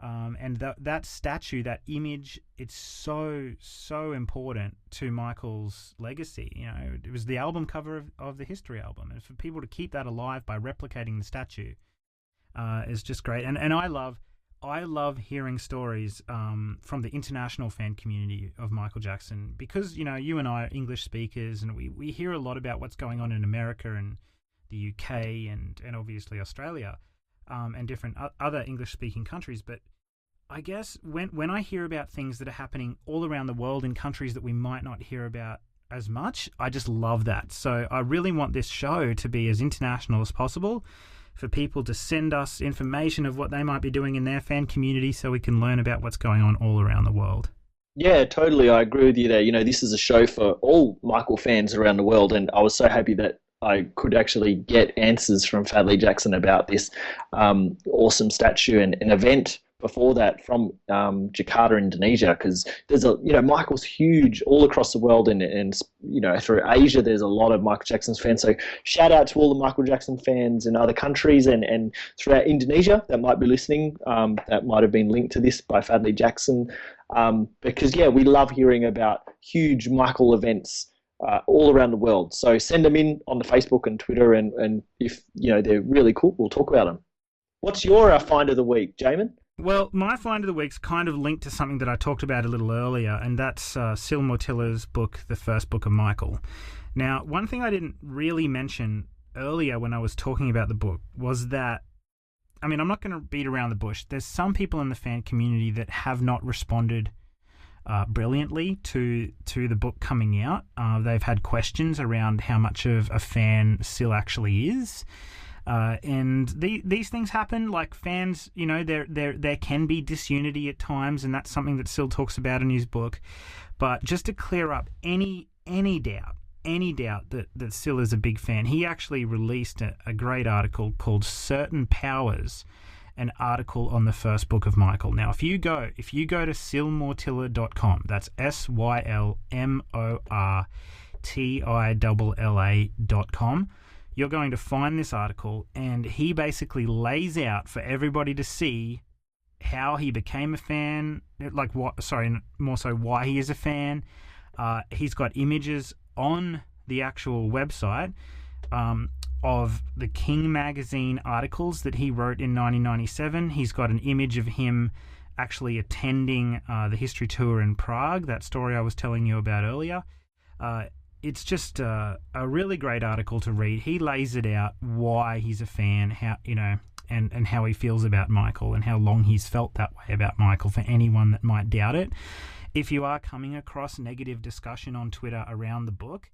and that statue, that image, it's so important to Michael's legacy. It was the album cover of the history album, and for people to keep that alive by replicating the statue is just great. And I love hearing stories from the international fan community of Michael Jackson, because you and I are English speakers, and we hear a lot about what's going on in America and the UK and obviously Australia, and different other English speaking countries. But I guess when I hear about things that are happening all around the world in countries that we might not hear about as much, I just love that. So I really want this show to be as international as possible, for people to send us information of what they might be doing in their fan community so we can learn about what's going on all around the world. Yeah, totally. I agree with you there. This is a show for all Michael fans around the world, and I was so happy that I could actually get answers from Fadley Jackson about this awesome statue and an event before that from Jakarta, Indonesia, because there's Michael's huge all across the world, and through Asia there's a lot of Michael Jackson's fans. So shout out to all the Michael Jackson fans in other countries and throughout Indonesia that might be listening, that might have been linked to this by Fadley Jackson, because we love hearing about huge Michael events all around the world. So send them in on the Facebook and Twitter, and if they're really cool, we'll talk about them. What's your find of the week, Jamin? Well, my find of the week's kind of linked to something that I talked about a little earlier, and that's Syl Mattila's book, The First Book of Michael. Now, one thing I didn't really mention earlier when I was talking about the book was that, I'm not going to beat around the bush. There's some people in the fan community that have not responded brilliantly to the book coming out. They've had questions around how much of a fan Syl actually is. And these things happen. Like, fans, there can be disunity at times, and that's something that Syl talks about in his book. But just to clear up any doubt that Syl is a big fan, he actually released a great article called "Certain Powers," an article on the first book of Michael. Now, if you go to sylmattila.com, that's SYLMORTILLA.com, you're going to find this article, and he basically lays out for everybody to see how he became a fan, more so why he is a fan. He's got images on the actual website of the King magazine articles that he wrote in 1997. He's got an image of him actually attending the history tour in Prague, that story I was telling you about earlier. It's just a really great article to read. He lays it out why he's a fan, how and how he feels about Michael, and how long he's felt that way about Michael, for anyone that might doubt it. If you are coming across negative discussion on Twitter around the book,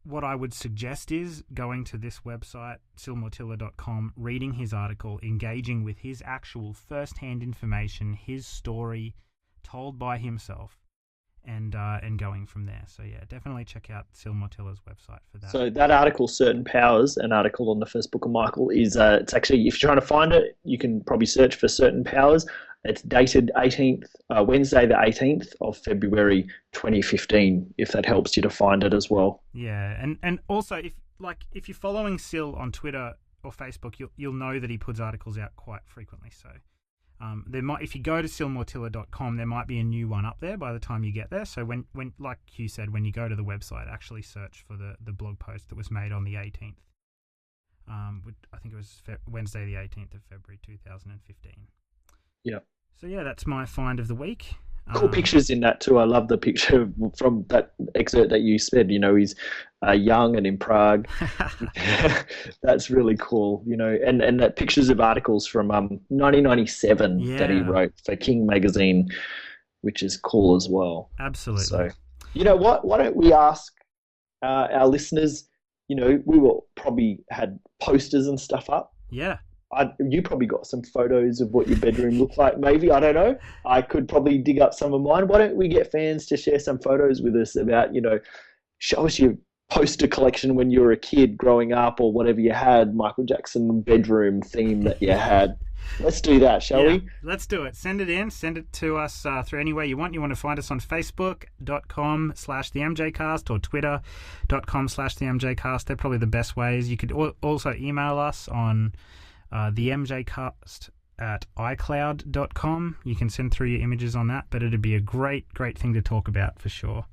what I would suggest is going to this website, sylmattila.com, reading his article, engaging with his actual first-hand information, his story told by himself, and going from there. So yeah, definitely check out Syl Mattila's website for that. So that article, Certain Powers, an article on the first book of Michael, is it's actually, if you're trying to find it, you can probably search for Certain Powers. It's dated Wednesday the 18th of February 2015, if that helps you to find it as well. Yeah, and also if you're following Syl on Twitter or Facebook, you'll know that he puts articles out quite frequently. So if you go to sylmattila.com, there might be a new one up there by the time you get there. So when like you said, when you go to the website, actually search for the blog post that was made on the 18th. I think it was Wednesday the 18th of February 2015. Yeah. So yeah, that's my find of the week. Cool pictures in that too. I love the picture from that excerpt that you said. He's young and in Prague. That's really cool. And that pictures of articles from 1997 that he wrote for King magazine, which is cool as well. Absolutely. So, you know what? Why don't we ask our listeners? We will probably had posters and stuff up. Yeah. You probably got some photos of what your bedroom looked like, maybe. I don't know. I could probably dig up some of mine. Why don't we get fans to share some photos with us about, show us your poster collection when you were a kid growing up or whatever you had, Michael Jackson bedroom theme that you had. Let's do that, shall we? Let's do it. Send it in. Send it to us through any way you want. You want to find us on Facebook.com/TheMJCast or Twitter.com/TheMJCast. They're probably the best ways. You could also email us on themjcast@icloud.com. You can send through your images on that, but it'd be a great thing to talk about for sure.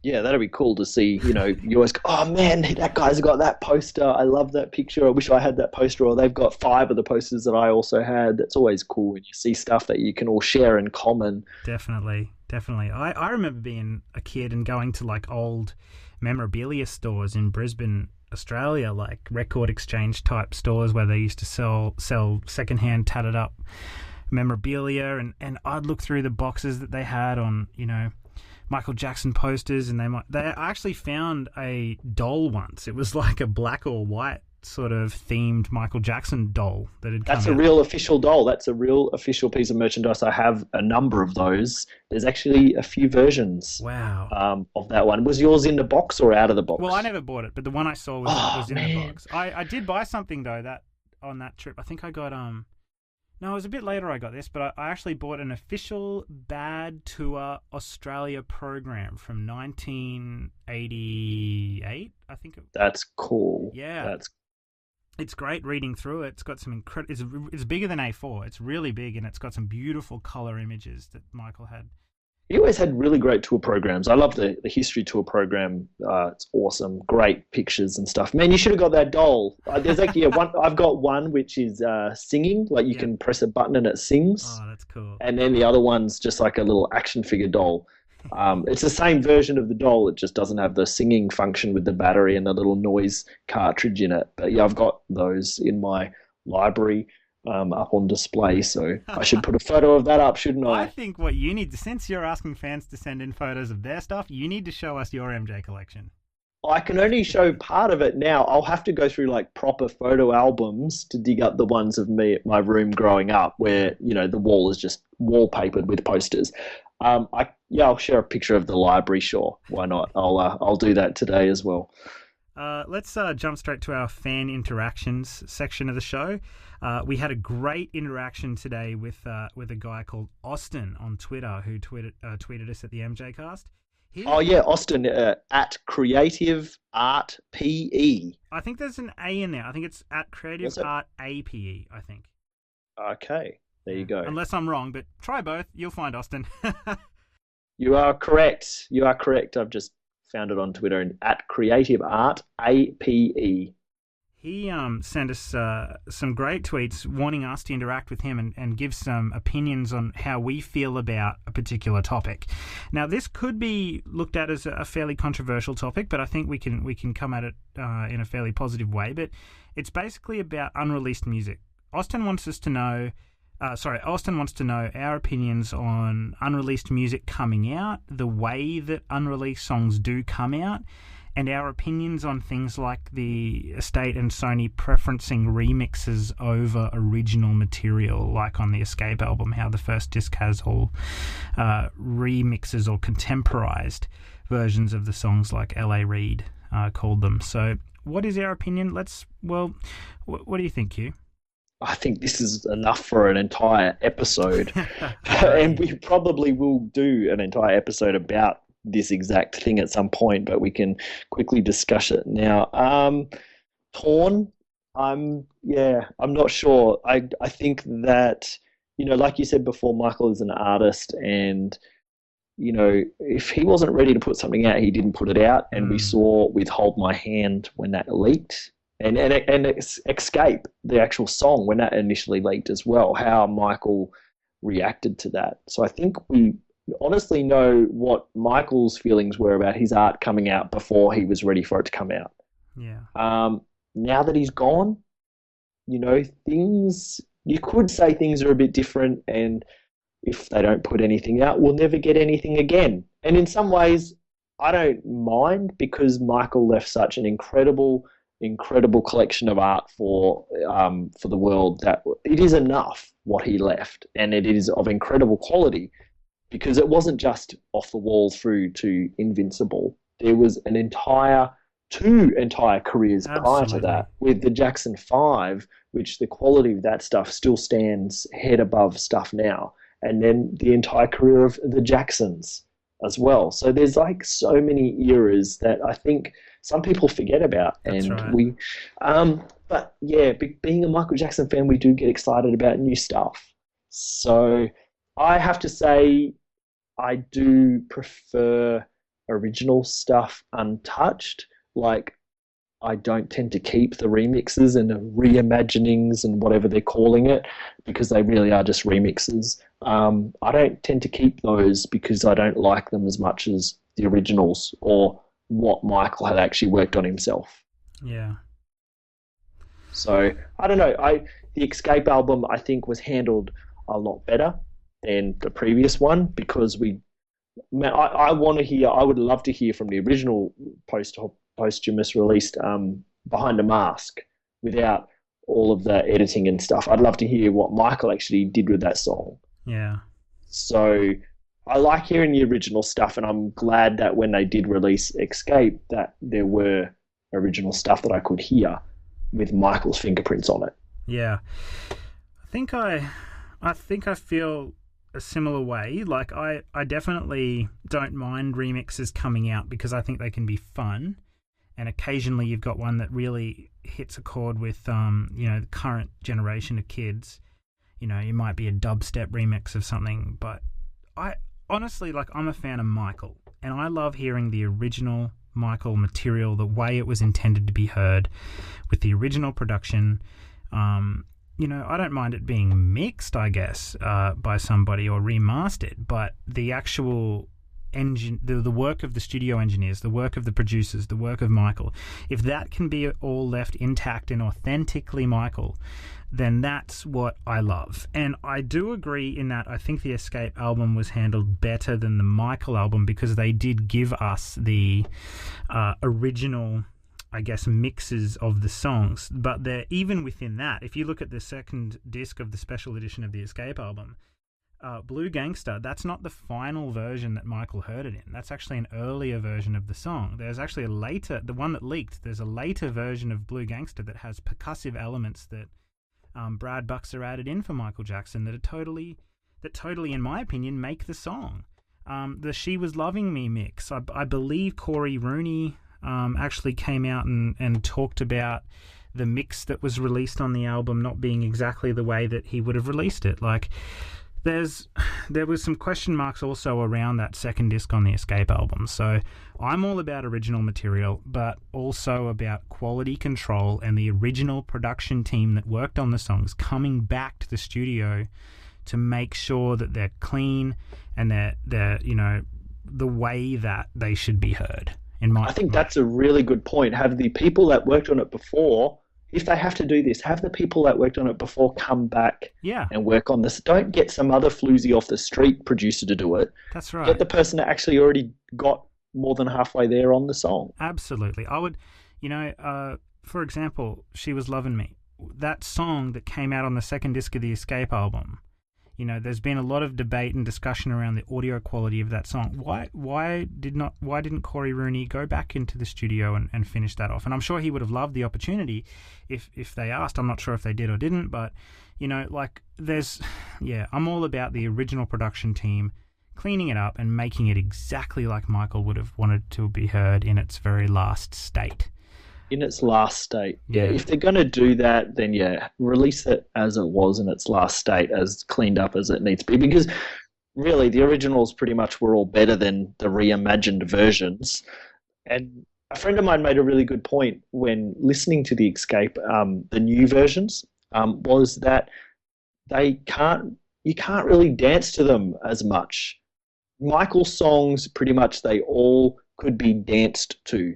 Yeah, that'd be cool to see. You always go, oh man, that guy's got that poster. I love that picture. I wish I had that poster. Or they've got 5 of the posters that I also had. That's always cool when you see stuff that you can all share in common. Definitely. I remember being a kid and going to like old memorabilia stores in Brisbane, Australia, like record exchange type stores where they used to sell secondhand tatted up memorabilia, and I'd look through the boxes that they had on Michael Jackson posters, and they actually found a doll once. It was like a black or white sort of themed Michael Jackson doll that had come That's a real official doll. That's a real official piece of merchandise. I have a number of those. There's actually a few versions. Wow. Of that one. Was yours in the box or out of the box? Well, I never bought it, but the one I saw was in the box. I did buy something though that on that trip. I think I got no, it was a bit later I got this, but I actually bought an official Bad Tour Australia program from 1988, I think. That's cool. Yeah. It's great reading through it. It's got some it's bigger than A4. It's really big, and it's got some beautiful color images that Michael had. He always had really great tour programs. I love the history tour program. It's awesome. Great pictures and stuff. Man, you should have got that doll. There's actually one. I've got one which is singing. Like you can press a button and it sings. Oh, that's cool. And then the other one's just like a little action figure doll. It's the same version of the doll. It just doesn't have the singing function with the battery and the little noise cartridge in it. But yeah, I've got those in my library. Up on display, so I should put a photo of that up, shouldn't I? I think what you need to, since you're asking fans to send in photos of their stuff, you need to show us your MJ collection. I can only show part of it now. I'll have to go through like proper photo albums to dig up the ones of me at my room growing up where, the wall is just wallpapered with posters. I'll share a picture of the library, sure. Why not? I'll do that today as well. Let's jump straight to our fan interactions section of the show. We had a great interaction today with a guy called Austin on Twitter who tweeted us at the MJCast. Austin at Creative Art PE. I think there's an A in there. I think it's at Creative Art APE, I think. Okay, there you go. Unless I'm wrong, but try both. You'll find Austin. You are correct. I've just found it on Twitter and at Creative Art APE. He sent us some great tweets wanting us to interact with him and give some opinions on how we feel about a particular topic. Now, this could be looked at as a fairly controversial topic, but I think we can come at it in a fairly positive way. But it's basically about unreleased music. Austin wants to know our opinions on unreleased music coming out, the way that unreleased songs do come out, and our opinions on things like the Estate and Sony preferencing remixes over original material, like on the Escape album, how the first disc has all remixes or contemporized versions of the songs like L.A. Reid called them. So what is our opinion? What do you think, Hugh? I think this is enough for an entire episode. And we probably will do an entire episode about this exact thing at some point, but we can quickly discuss it now. Torn. I'm not sure. I think that, like you said before, Michael is an artist, and if he wasn't ready to put something out, he didn't put it out. And we saw with Hold My Hand when that leaked, and Escape, the actual song, when that initially leaked as well, how Michael reacted to that. So I think we honestly know what Michael's feelings were about his art coming out before he was ready for it to come out. Yeah. Now that he's gone, things, you could say things are a bit different, and if they don't put anything out, we'll never get anything again. And in some ways, I don't mind, because Michael left such an incredible collection of art for the world, that it is enough what he left, and it is of incredible quality, because it wasn't just Off the Wall through to Invincible. There was two entire careers prior to that, with the Jackson 5, which the quality of that stuff still stands head above stuff now, and then the entire career of the Jacksons as well. So there's like so many eras that I think some people forget about. That's and right. But yeah, being a Michael Jackson fan, we do get excited about new stuff. So I have to say, I do prefer original stuff untouched. Like, I don't tend to keep the remixes and the reimaginings and whatever they're calling it, because they really are just remixes. I don't tend to keep those because I don't like them as much as the originals or what Michael had actually worked on himself. Yeah. So I don't know. The Escape album, I think, was handled a lot better than the previous one, because I would love to hear from the original posthumous released Behind a Mask, without all of the editing and stuff. I'd love to hear what Michael actually did with that song. Yeah. So I like hearing the original stuff, and I'm glad that when they did release Escape, that there were original stuff that I could hear with Michael's fingerprints on it. Yeah. I think I feel a similar way. Like, I definitely don't mind remixes coming out, because I think they can be fun, and occasionally you've got one that really hits a chord with the current generation of kids. You might be a dubstep remix of something, but I honestly, I'm a fan of Michael, and I love hearing the original Michael material the way it was intended to be heard, with the original production. I don't mind it being mixed, I guess, by somebody, or remastered, but the actual engine, the work of the studio engineers, the work of the producers, the work of Michael, if that can be all left intact and authentically Michael, then that's what I love. And I do agree in that I think the Escape album was handled better than the Michael album, because they did give us the original, I guess, mixes of the songs. But they're even within that. If you look at the second disc of the special edition of the Escape album, Blue Gangster, that's not the final version that Michael heard it in. That's actually an earlier version of the song. There's actually the one that leaked, there's a later version of Blue Gangster that has percussive elements that Brad Buxer added in for Michael Jackson that totally, in my opinion, make the song. The She Was Loving Me mix, I believe Corey Rooney actually came out and talked about the mix that was released on the album not being exactly the way that he would have released it. There was some question marks also around that second disc on the Escape album. So I'm all about original material, but also about quality control and the original production team that worked on the songs coming back to the studio to make sure that they're clean and they're the way that they should be heard. I think that's a really good point. Have the people that worked on it before, if they have to do this, have the people that worked on it before come back and work on this. Don't get some other floozy off the street producer to do it. That's right. Get the person that actually already got more than halfway there on the song. Absolutely. I would, for example, She Was Loving Me. That song that came out on the second disc of the Escape album, there's been a lot of debate and discussion around the audio quality of that song. Why didn't Corey Rooney go back into the studio and finish that off? And I'm sure he would have loved the opportunity if they asked. I'm not sure if they did or didn't, but I'm all about the original production team cleaning it up and making it exactly like Michael would have wanted to be heard in its very last state. In its last state. Yeah. If they're going to do that, then release it as it was in its last state, as cleaned up as it needs to be. Because really, the originals pretty much were all better than the reimagined versions. And a friend of mine made a really good point when listening to the Escape, the new versions, was that they can't you can't really dance to them as much. Michael's songs, pretty much, they all could be danced to.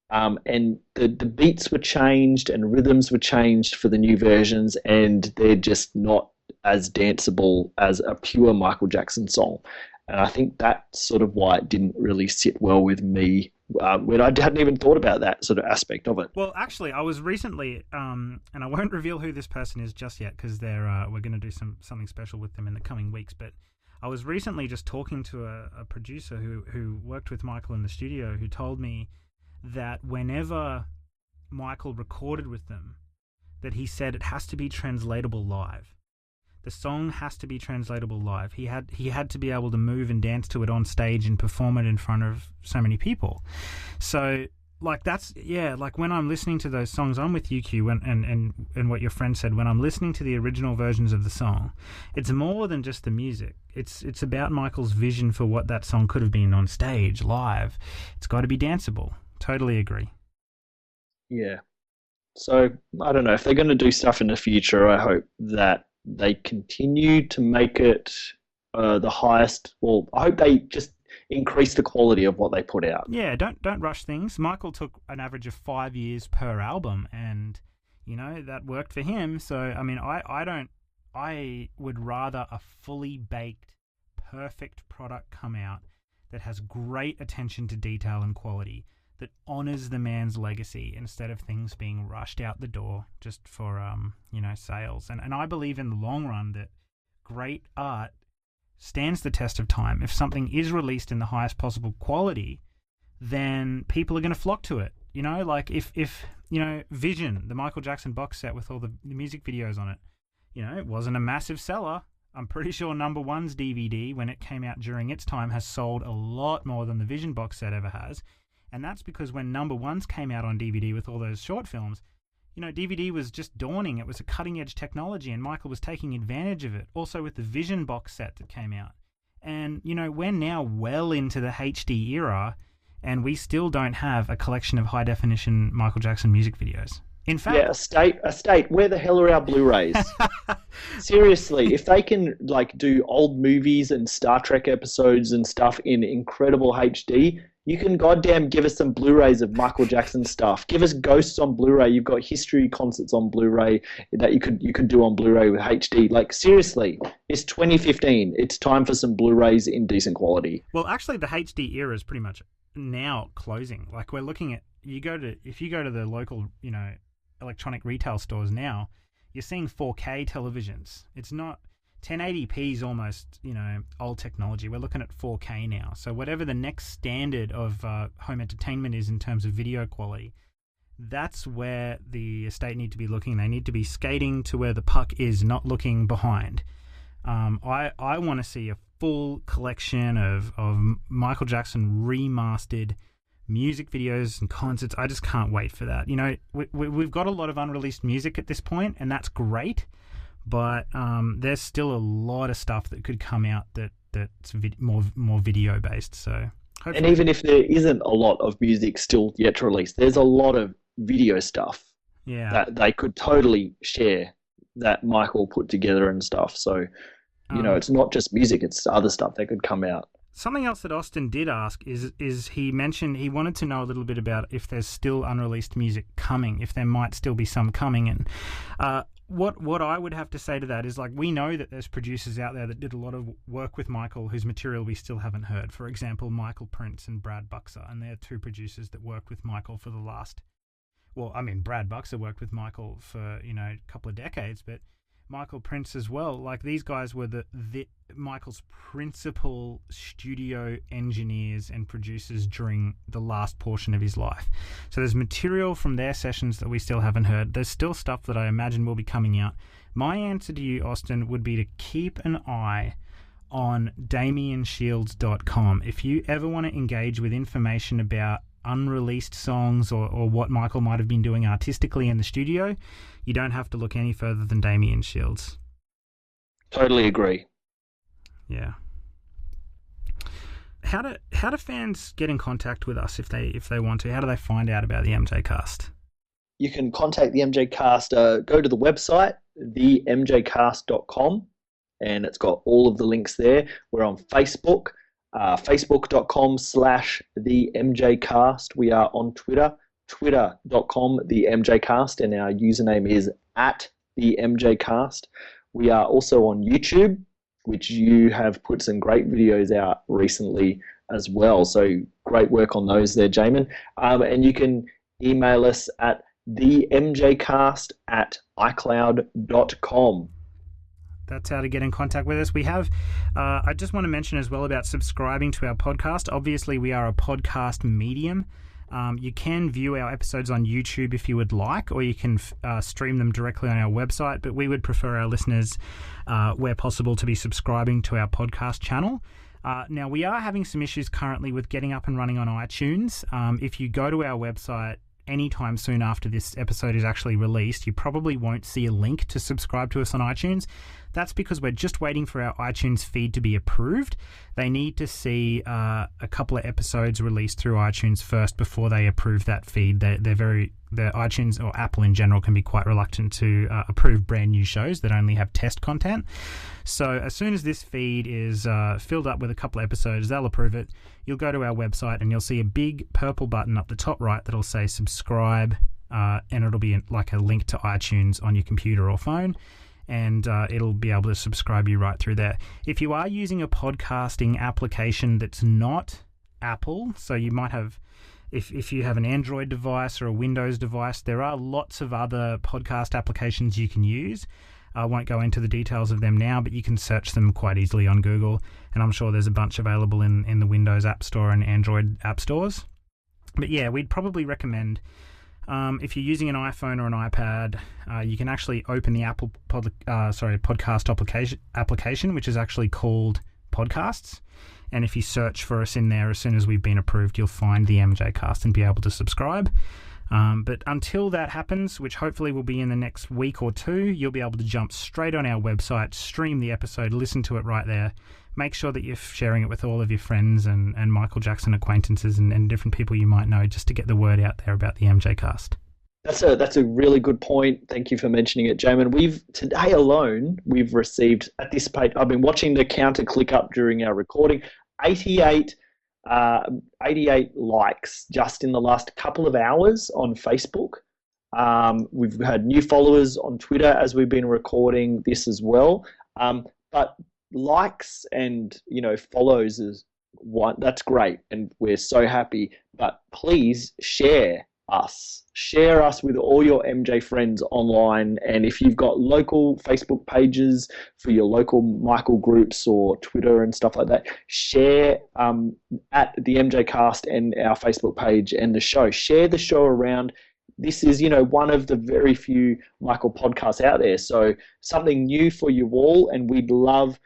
And the beats were changed and rhythms were changed for the new versions, and they're just not as danceable as a pure Michael Jackson song. And I think that's sort of why it didn't really sit well with me when I hadn't even thought about that sort of aspect of it. Well, actually, I was recently, and I won't reveal who this person is just yet because we're going to do something special with them in the coming weeks, but I was recently just talking to a producer who worked with Michael in the studio, who told me that whenever Michael recorded with them, that he said it has to be translatable live. The song has to be translatable live. He had to be able to move and dance to it on stage and perform it in front of so many people. So, like, that's, yeah, like when I'm listening to those songs, I'm with you, Q, and what your friend said, when I'm listening to the original versions of the song, it's more than just the music. It's about Michael's vision for what that song could have been on stage, live. It's got to be danceable. Totally agree. Yeah. So, I don't know. If they're going to do stuff in the future, I hope that they continue to make it the highest. Well, I hope they just increase the quality of what they put out. Yeah, don't rush things. Michael took an average of 5 years per album, and, you know, that worked for him. So, I mean, I would rather a fully baked, perfect product come out that has great attention to detail and quality, that honors the man's legacy instead of things being rushed out the door just for sales. And I believe in the long run that great art stands the test of time. If something is released in the highest possible quality, then people are going to flock to it. You know, like if Vision, the Michael Jackson box set with all the music videos on it, you know, it wasn't a massive seller. I'm pretty sure Number One's DVD, when it came out during its time, has sold a lot more than the Vision box set ever has. And that's because when Number Ones came out on DVD with all those short films, you know, DVD was just dawning. It was a cutting-edge technology, and Michael was taking advantage of it. Also with the Vision box set that came out. And, you know, we're now well into the HD era, and we still don't have a collection of high-definition Michael Jackson music videos. In fact... Yeah, a state. Where the hell are our Blu-rays? Seriously, if they can, like, do old movies and Star Trek episodes and stuff in incredible HD... You can goddamn give us some Blu-rays of Michael Jackson stuff. Give us Ghosts on Blu-ray. You've got history concerts on Blu-ray that you could do on Blu-ray with HD. Like, seriously, it's 2015. It's time for some Blu-rays in decent quality. Well, actually, the HD era is pretty much now closing. Like, we're looking at if you go to the local, you know, electronic retail stores now, you're seeing 4K televisions. It's not 1080p is almost, you know, old technology. We're looking at 4K now. So whatever the next standard of home entertainment is in terms of video quality, that's where the estate need to be looking. They need to be skating to where the puck is, not looking behind. I want to see a full collection of Michael Jackson remastered music videos and concerts. I just can't wait for that. You know, we've got a lot of unreleased music at this point, and that's great. But there's still a lot of stuff that could come out that's more video based. So, hopefully. And even if there isn't a lot of music still yet to release, there's a lot of video stuff that they could totally share that Michael put together and stuff. So, you know, it's not just music; it's other stuff that could come out. Something else that Austin did ask is he mentioned he wanted to know a little bit about if there's still unreleased music coming, if there might still be some coming, and what I would have to say to that is, like, we know that there's producers out there that did a lot of work with Michael whose material we still haven't heard. For example, Michael Prince and Brad Buxer, and they're two producers that worked with Michael for the last... Well, I mean, Brad Buxer worked with Michael for, you know, a couple of decades, but Michael Prince as well. Like, these guys were the Michael's principal studio engineers and producers during the last portion of his life. So there's material from their sessions that we still haven't heard. There's still stuff that I imagine will be coming out. My answer to you, Austin, would be to keep an eye on DamienShields.com. If you ever want to engage with information about unreleased songs or what Michael might have been doing artistically in the studio, you don't have to look any further than Damien Shields. Totally agree. Yeah. How do fans get in contact with us if they want to? How do they find out about the MJCast? You can contact the MJCast. Go to the website, themjcast.com, and it's got all of the links there. We're on Facebook, facebook.com/the MJCast. We are on Twitter, twitter.com/the MJCast, and our username is @the MJCast. We are also on YouTube, which you have put some great videos out recently as well. So great work on those there, Jamin. And you can email us at themjcast@icloud.com. That's how to get in contact with us. We have, I just want to mention as well about subscribing to our podcast. Obviously, we are a podcast medium. You can view our episodes on YouTube if you would like, or you can stream them directly on our website, but we would prefer our listeners, where possible, to be subscribing to our podcast channel. Now, we are having some issues currently with getting up and running on iTunes. If you go to our website anytime soon after this episode is actually released, you probably won't see a link to subscribe to us on iTunes. That's because we're just waiting for our iTunes feed to be approved. They need to see a couple of episodes released through iTunes first before they approve that feed. The iTunes or Apple in general can be quite reluctant to approve brand new shows that only have test content. So as soon as this feed is filled up with a couple of episodes, they'll approve it. You'll go to our website and you'll see a big purple button up the top right that'll say subscribe, and it'll be like a link to iTunes on your computer or phone. And it'll be able to subscribe you right through there. If you are using a podcasting application that's not Apple, so you might have, if you have an Android device or a Windows device, there are lots of other podcast applications you can use. I won't go into the details of them now, but you can search them quite easily on Google, and I'm sure there's a bunch available in the Windows App Store and Android app stores. But yeah, we'd probably recommend, if you're using an iPhone or an iPad, you can actually open the Apple podcast application, which is actually called Podcasts. And if you search for us in there, as soon as we've been approved, you'll find the MJCast and be able to subscribe. But until that happens, which hopefully will be in the next week or two, you'll be able to jump straight on our website, stream the episode, listen to it right there. Make sure that you're sharing it with all of your friends and Michael Jackson acquaintances and different people you might know, just to get the word out there about the MJCast. That's a really good point. Thank you for mentioning it, Jamin. Today alone, we've received, at this page, I've been watching the counter click up during our recording, 88 likes just in the last couple of hours on Facebook. We've had new followers on Twitter as we've been recording this as well. But likes and follows is one, that's great, and we're so happy. But please share us with all your MJ friends online, and if you've got local Facebook pages for your local Michael groups or Twitter and stuff like that, share at the MJCast and our Facebook page and the show. Share the show around. This is, one of the very few Michael podcasts out there, so something new for you all, and we'd love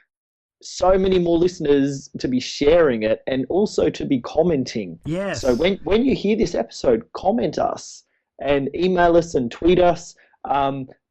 so many more listeners to be sharing it and also to be commenting. Yes. So when you hear this episode, comment us and email us and tweet us,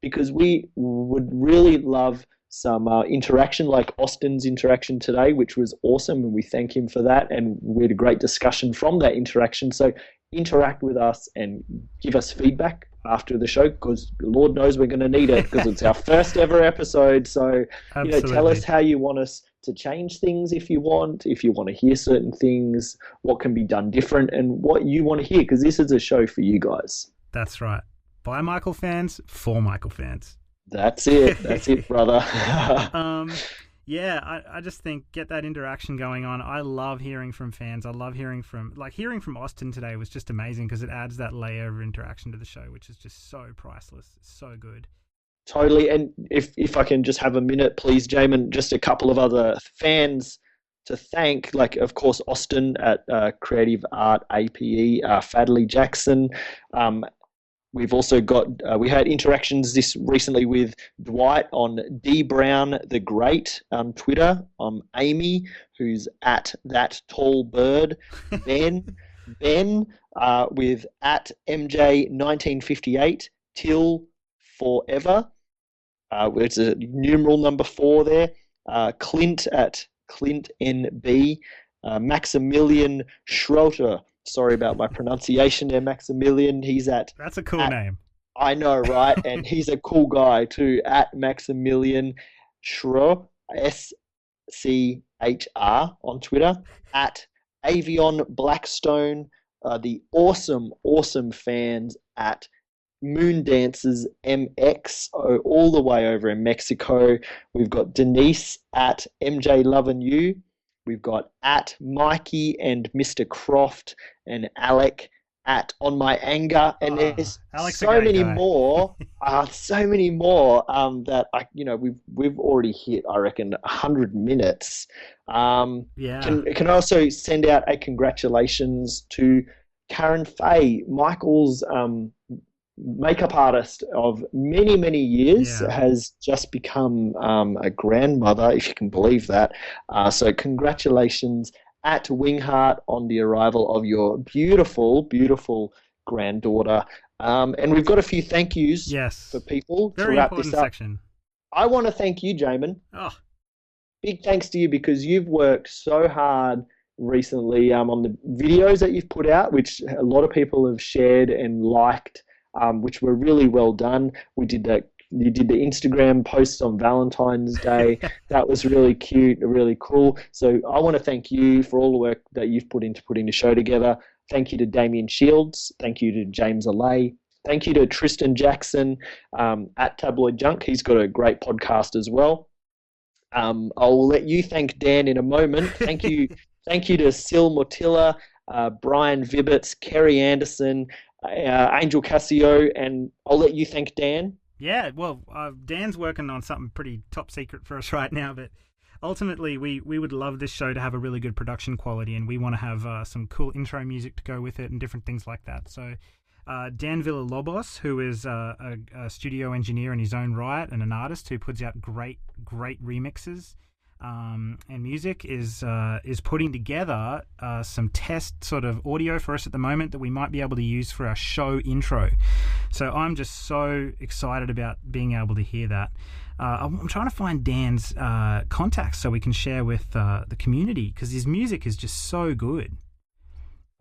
because we would really love some interaction, like Austin's interaction today, which was awesome, and we thank him for that, and we had a great discussion from that interaction. So interact with us and give us feedback after the show, because Lord knows we're going to need it, because it's our first ever episode. So tell us how you want us to change things if you want to hear certain things, what can be done different, and what you want to hear, because this is a show for you guys. That's right. By Michael fans, for Michael fans. That's it, brother. Yeah, I just think get that interaction going on. I love hearing from fans. I love hearing from Austin today was just amazing, because it adds that layer of interaction to the show, which is just so priceless. It's so good. Totally. And if I can just have a minute, please, Jamin, just a couple of other fans to thank, like, of course, Austin at Creative Art APE, Fadley Jackson. We've also got, we had interactions this recently with Dwight on D Brown the Great on Twitter. Amy, who's at That Tall Bird. Ben with at MJ1958. Till Forever. It's a numeral number 4 there. Clint at Clint NB. Maximilian Schroeter. Sorry about my pronunciation there, Maximilian. That's a cool name. I know, right? And he's a cool guy too, at Maximilian Schroeter. SCHR on Twitter, at Avion Blackstone, the awesome fans at Moon Dancers MX, all the way over in Mexico. We've got Denise at MJ Lovin' You. We've got at Mikey and Mr. Croft, and Alec at On My Anger, and there's so many more, that we've already hit, I reckon, 100 minutes. Can also send out a congratulations to Karen Fay, Michael's makeup artist of many years, has just become a grandmother, if you can believe that. So congratulations at Wingheart on the arrival of your beautiful granddaughter. And we've got a few thank yous for people to wrap this up. Section. I want to thank you, Jamin. Oh. Big thanks to you, because you've worked so hard recently on the videos that you've put out, which a lot of people have shared and liked, which were really well done. We did that. You did the Instagram posts on Valentine's Day. That was really cute, really cool. So I want to thank you for all the work that you've put into putting the show together. Thank you to Damien Shields. Thank you to James Allay. Thank you to Tristan Jackson at Tabloid Junk. He's got a great podcast as well. I'll let you thank Dan in a moment. Thank you to Syl Mattila, Brian Vibbits, Carrie Anderson, Angel Cassio, and I'll let you thank Dan. Yeah, well, Dan's working on something pretty top secret for us right now, but ultimately we would love this show to have a really good production quality, and we want to have some cool intro music to go with it and different things like that. So Dan Villalobos, who is a studio engineer in his own right and an artist who puts out great remixes and music, is putting together some test sort of audio for us at the moment that we might be able to use for our show intro. So I'm just so excited about being able to hear that. I'm trying to find Dan's contacts so we can share with the community, because his music is just so good.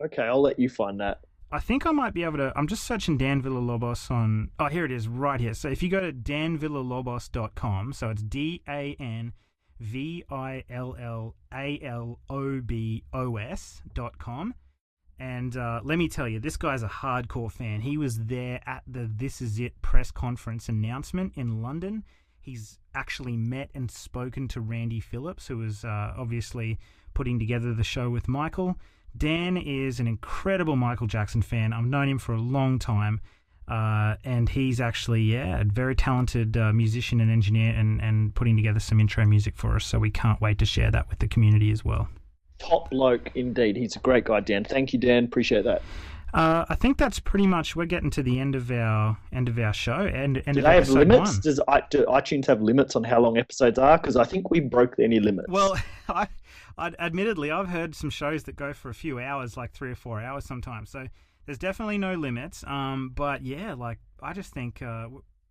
Okay, I'll let you find that. I think I might be able to. I'm just searching Dan Villalobos on. Oh, here it is, right here. So if you go to danvillalobos.com, so it's DanVillalobos.com, and let me tell you, this guy's a hardcore fan. He was there at the This Is It press conference announcement in London. He's actually met and spoken to Randy Phillips, who was obviously putting together the show with Michael. Dan is an incredible Michael Jackson fan. I've known him for a long time, and he's actually, a very talented musician and engineer, and putting together some intro music for us, so we can't wait to share that with the community as well. Top bloke indeed. He's a great guy, Dan. Thank you, Dan. Appreciate that. I think that's pretty much. We're getting to the end of our show. Do they have limits? Do iTunes have limits on how long episodes are? Because I think we broke any limits. Well, admittedly, I've heard some shows that go for a few hours, like 3 or 4 hours sometimes. So there's definitely no limits. But yeah, like I just think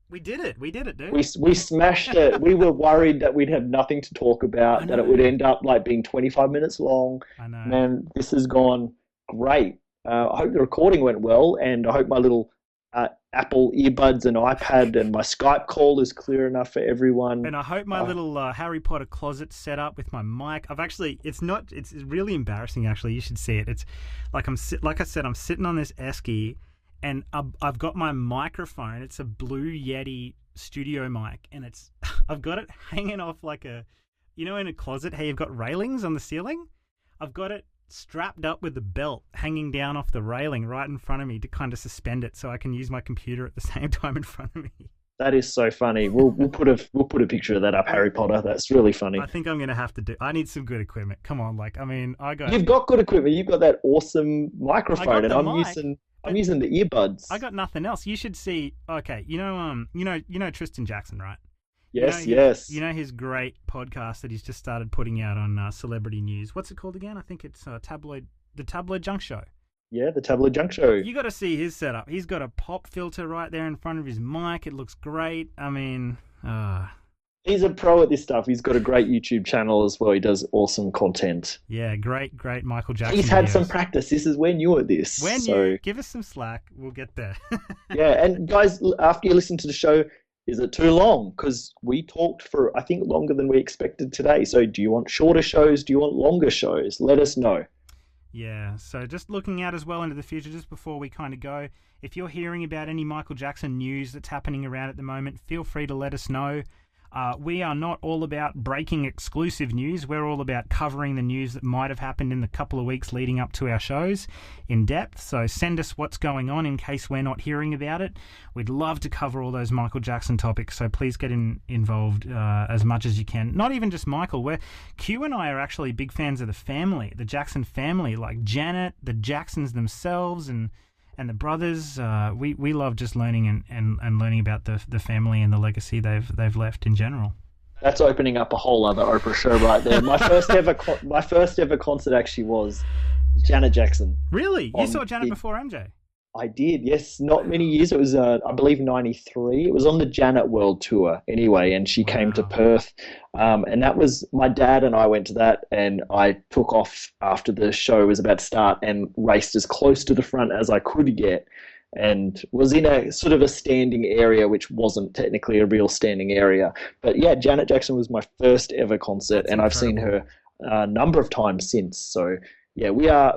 we did it. We did it, dude. We smashed it. We were worried that we'd have nothing to talk about, that it would end up like being 25 minutes long. I know. Man, this has gone great. I hope the recording went well, and I hope my little Apple earbuds and iPad and my Skype call is clear enough for everyone. And I hope my little Harry Potter closet set up with my mic. It's really embarrassing, actually. You should see it. It's like like I said, I'm sitting on this esky, and I've got my microphone. It's a Blue Yeti studio mic, and I've got it hanging off like in a closet, how you've got railings on the ceiling. I've got it strapped up with a belt hanging down off the railing right in front of me to kind of suspend it so I can use my computer at the same time in front of me. That is so funny. We'll put a picture of that up, Harry Potter. That's really funny. I think I'm going to have to I need some good equipment. Come on, You've got good equipment. You've got that awesome microphone, and I'm using the earbuds. I got nothing else. You should see. Okay, you know Tristan Jackson, right? Yes. You know his great podcast that he's just started putting out on celebrity news. What's it called again? I think it's the Tabloid Junk Show. Yeah, the Tabloid Junk Show. You got to see his setup. He's got a pop filter right there in front of his mic. It looks great. I mean, he's a pro at this stuff. He's got a great YouTube channel as well. He does awesome content. Yeah, great Michael Jackson. He's had videos. some practice. This is when you're at this. You give us some slack, we'll get there. Yeah, and guys, after you listen to the show, is it too long? Because we talked for, I think, longer than we expected today. So do you want shorter shows? Do you want longer shows? Let us know. Yeah, so just looking out as well into the future, just before we kind of go, if you're hearing about any Michael Jackson news that's happening around at the moment, feel free to let us know. We are not all about breaking exclusive news. We're all about covering the news that might have happened in the couple of weeks leading up to our shows in depth. So send us what's going on in case we're not hearing about it. We'd love to cover all those Michael Jackson topics, so please get involved as much as you can. Not even just Michael. Q and I are actually big fans of the family, the Jackson family, like Janet, the Jacksons themselves, and the brothers. We love just learning and learning about the family and the legacy they've left in general. That's opening up a whole other Oprah show right there. My first ever concert actually was Janet Jackson. Really? You saw Janet before MJ? I did, yes. Not many years. It was, I believe, 93. It was on the Janet World Tour anyway, and she came to Perth. And that was, my dad and I went to that, and I took off after the show was about to start and raced as close to the front as I could get, and was in a sort of a standing area, which wasn't technically a real standing area. But yeah, Janet Jackson was my first ever concert. That's incredible. I've seen her a number of times since. So yeah, we're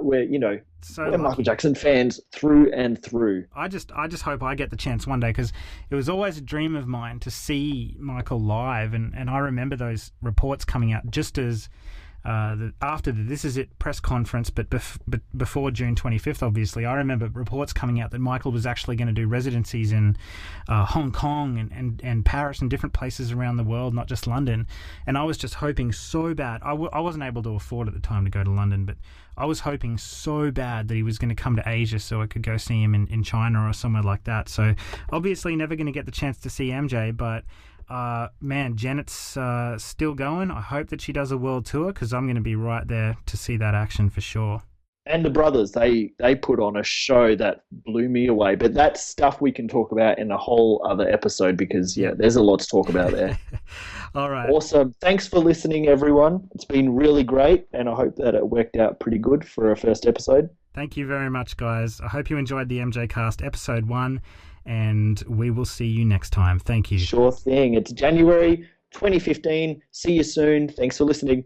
Michael Jackson fans through and through. I just hope I get the chance one day, because it was always a dream of mine to see Michael live, and I remember those reports coming out just as after the This Is It press conference, but before June 25th, obviously. I remember reports coming out that Michael was actually going to do residencies in Hong Kong and Paris and different places around the world, not just London. And I was just hoping so bad. I wasn't able to afford at the time to go to London, but I was hoping so bad that he was going to come to Asia so I could go see him in China or somewhere like that. So obviously never going to get the chance to see MJ, but man, Janet's still going. I hope that she does a world tour, because I'm going to be right there to see that action for sure. And the brothers, they put on a show that blew me away. But that's stuff we can talk about in a whole other episode, because, yeah, there's a lot to talk about there. All right. Awesome. Thanks for listening, everyone. It's been really great, and I hope that it worked out pretty good for our first episode. Thank you very much, guys. I hope you enjoyed the MJCast episode 1, and we will see you next time. Thank you. Sure thing. It's January 2015. See you soon. Thanks for listening.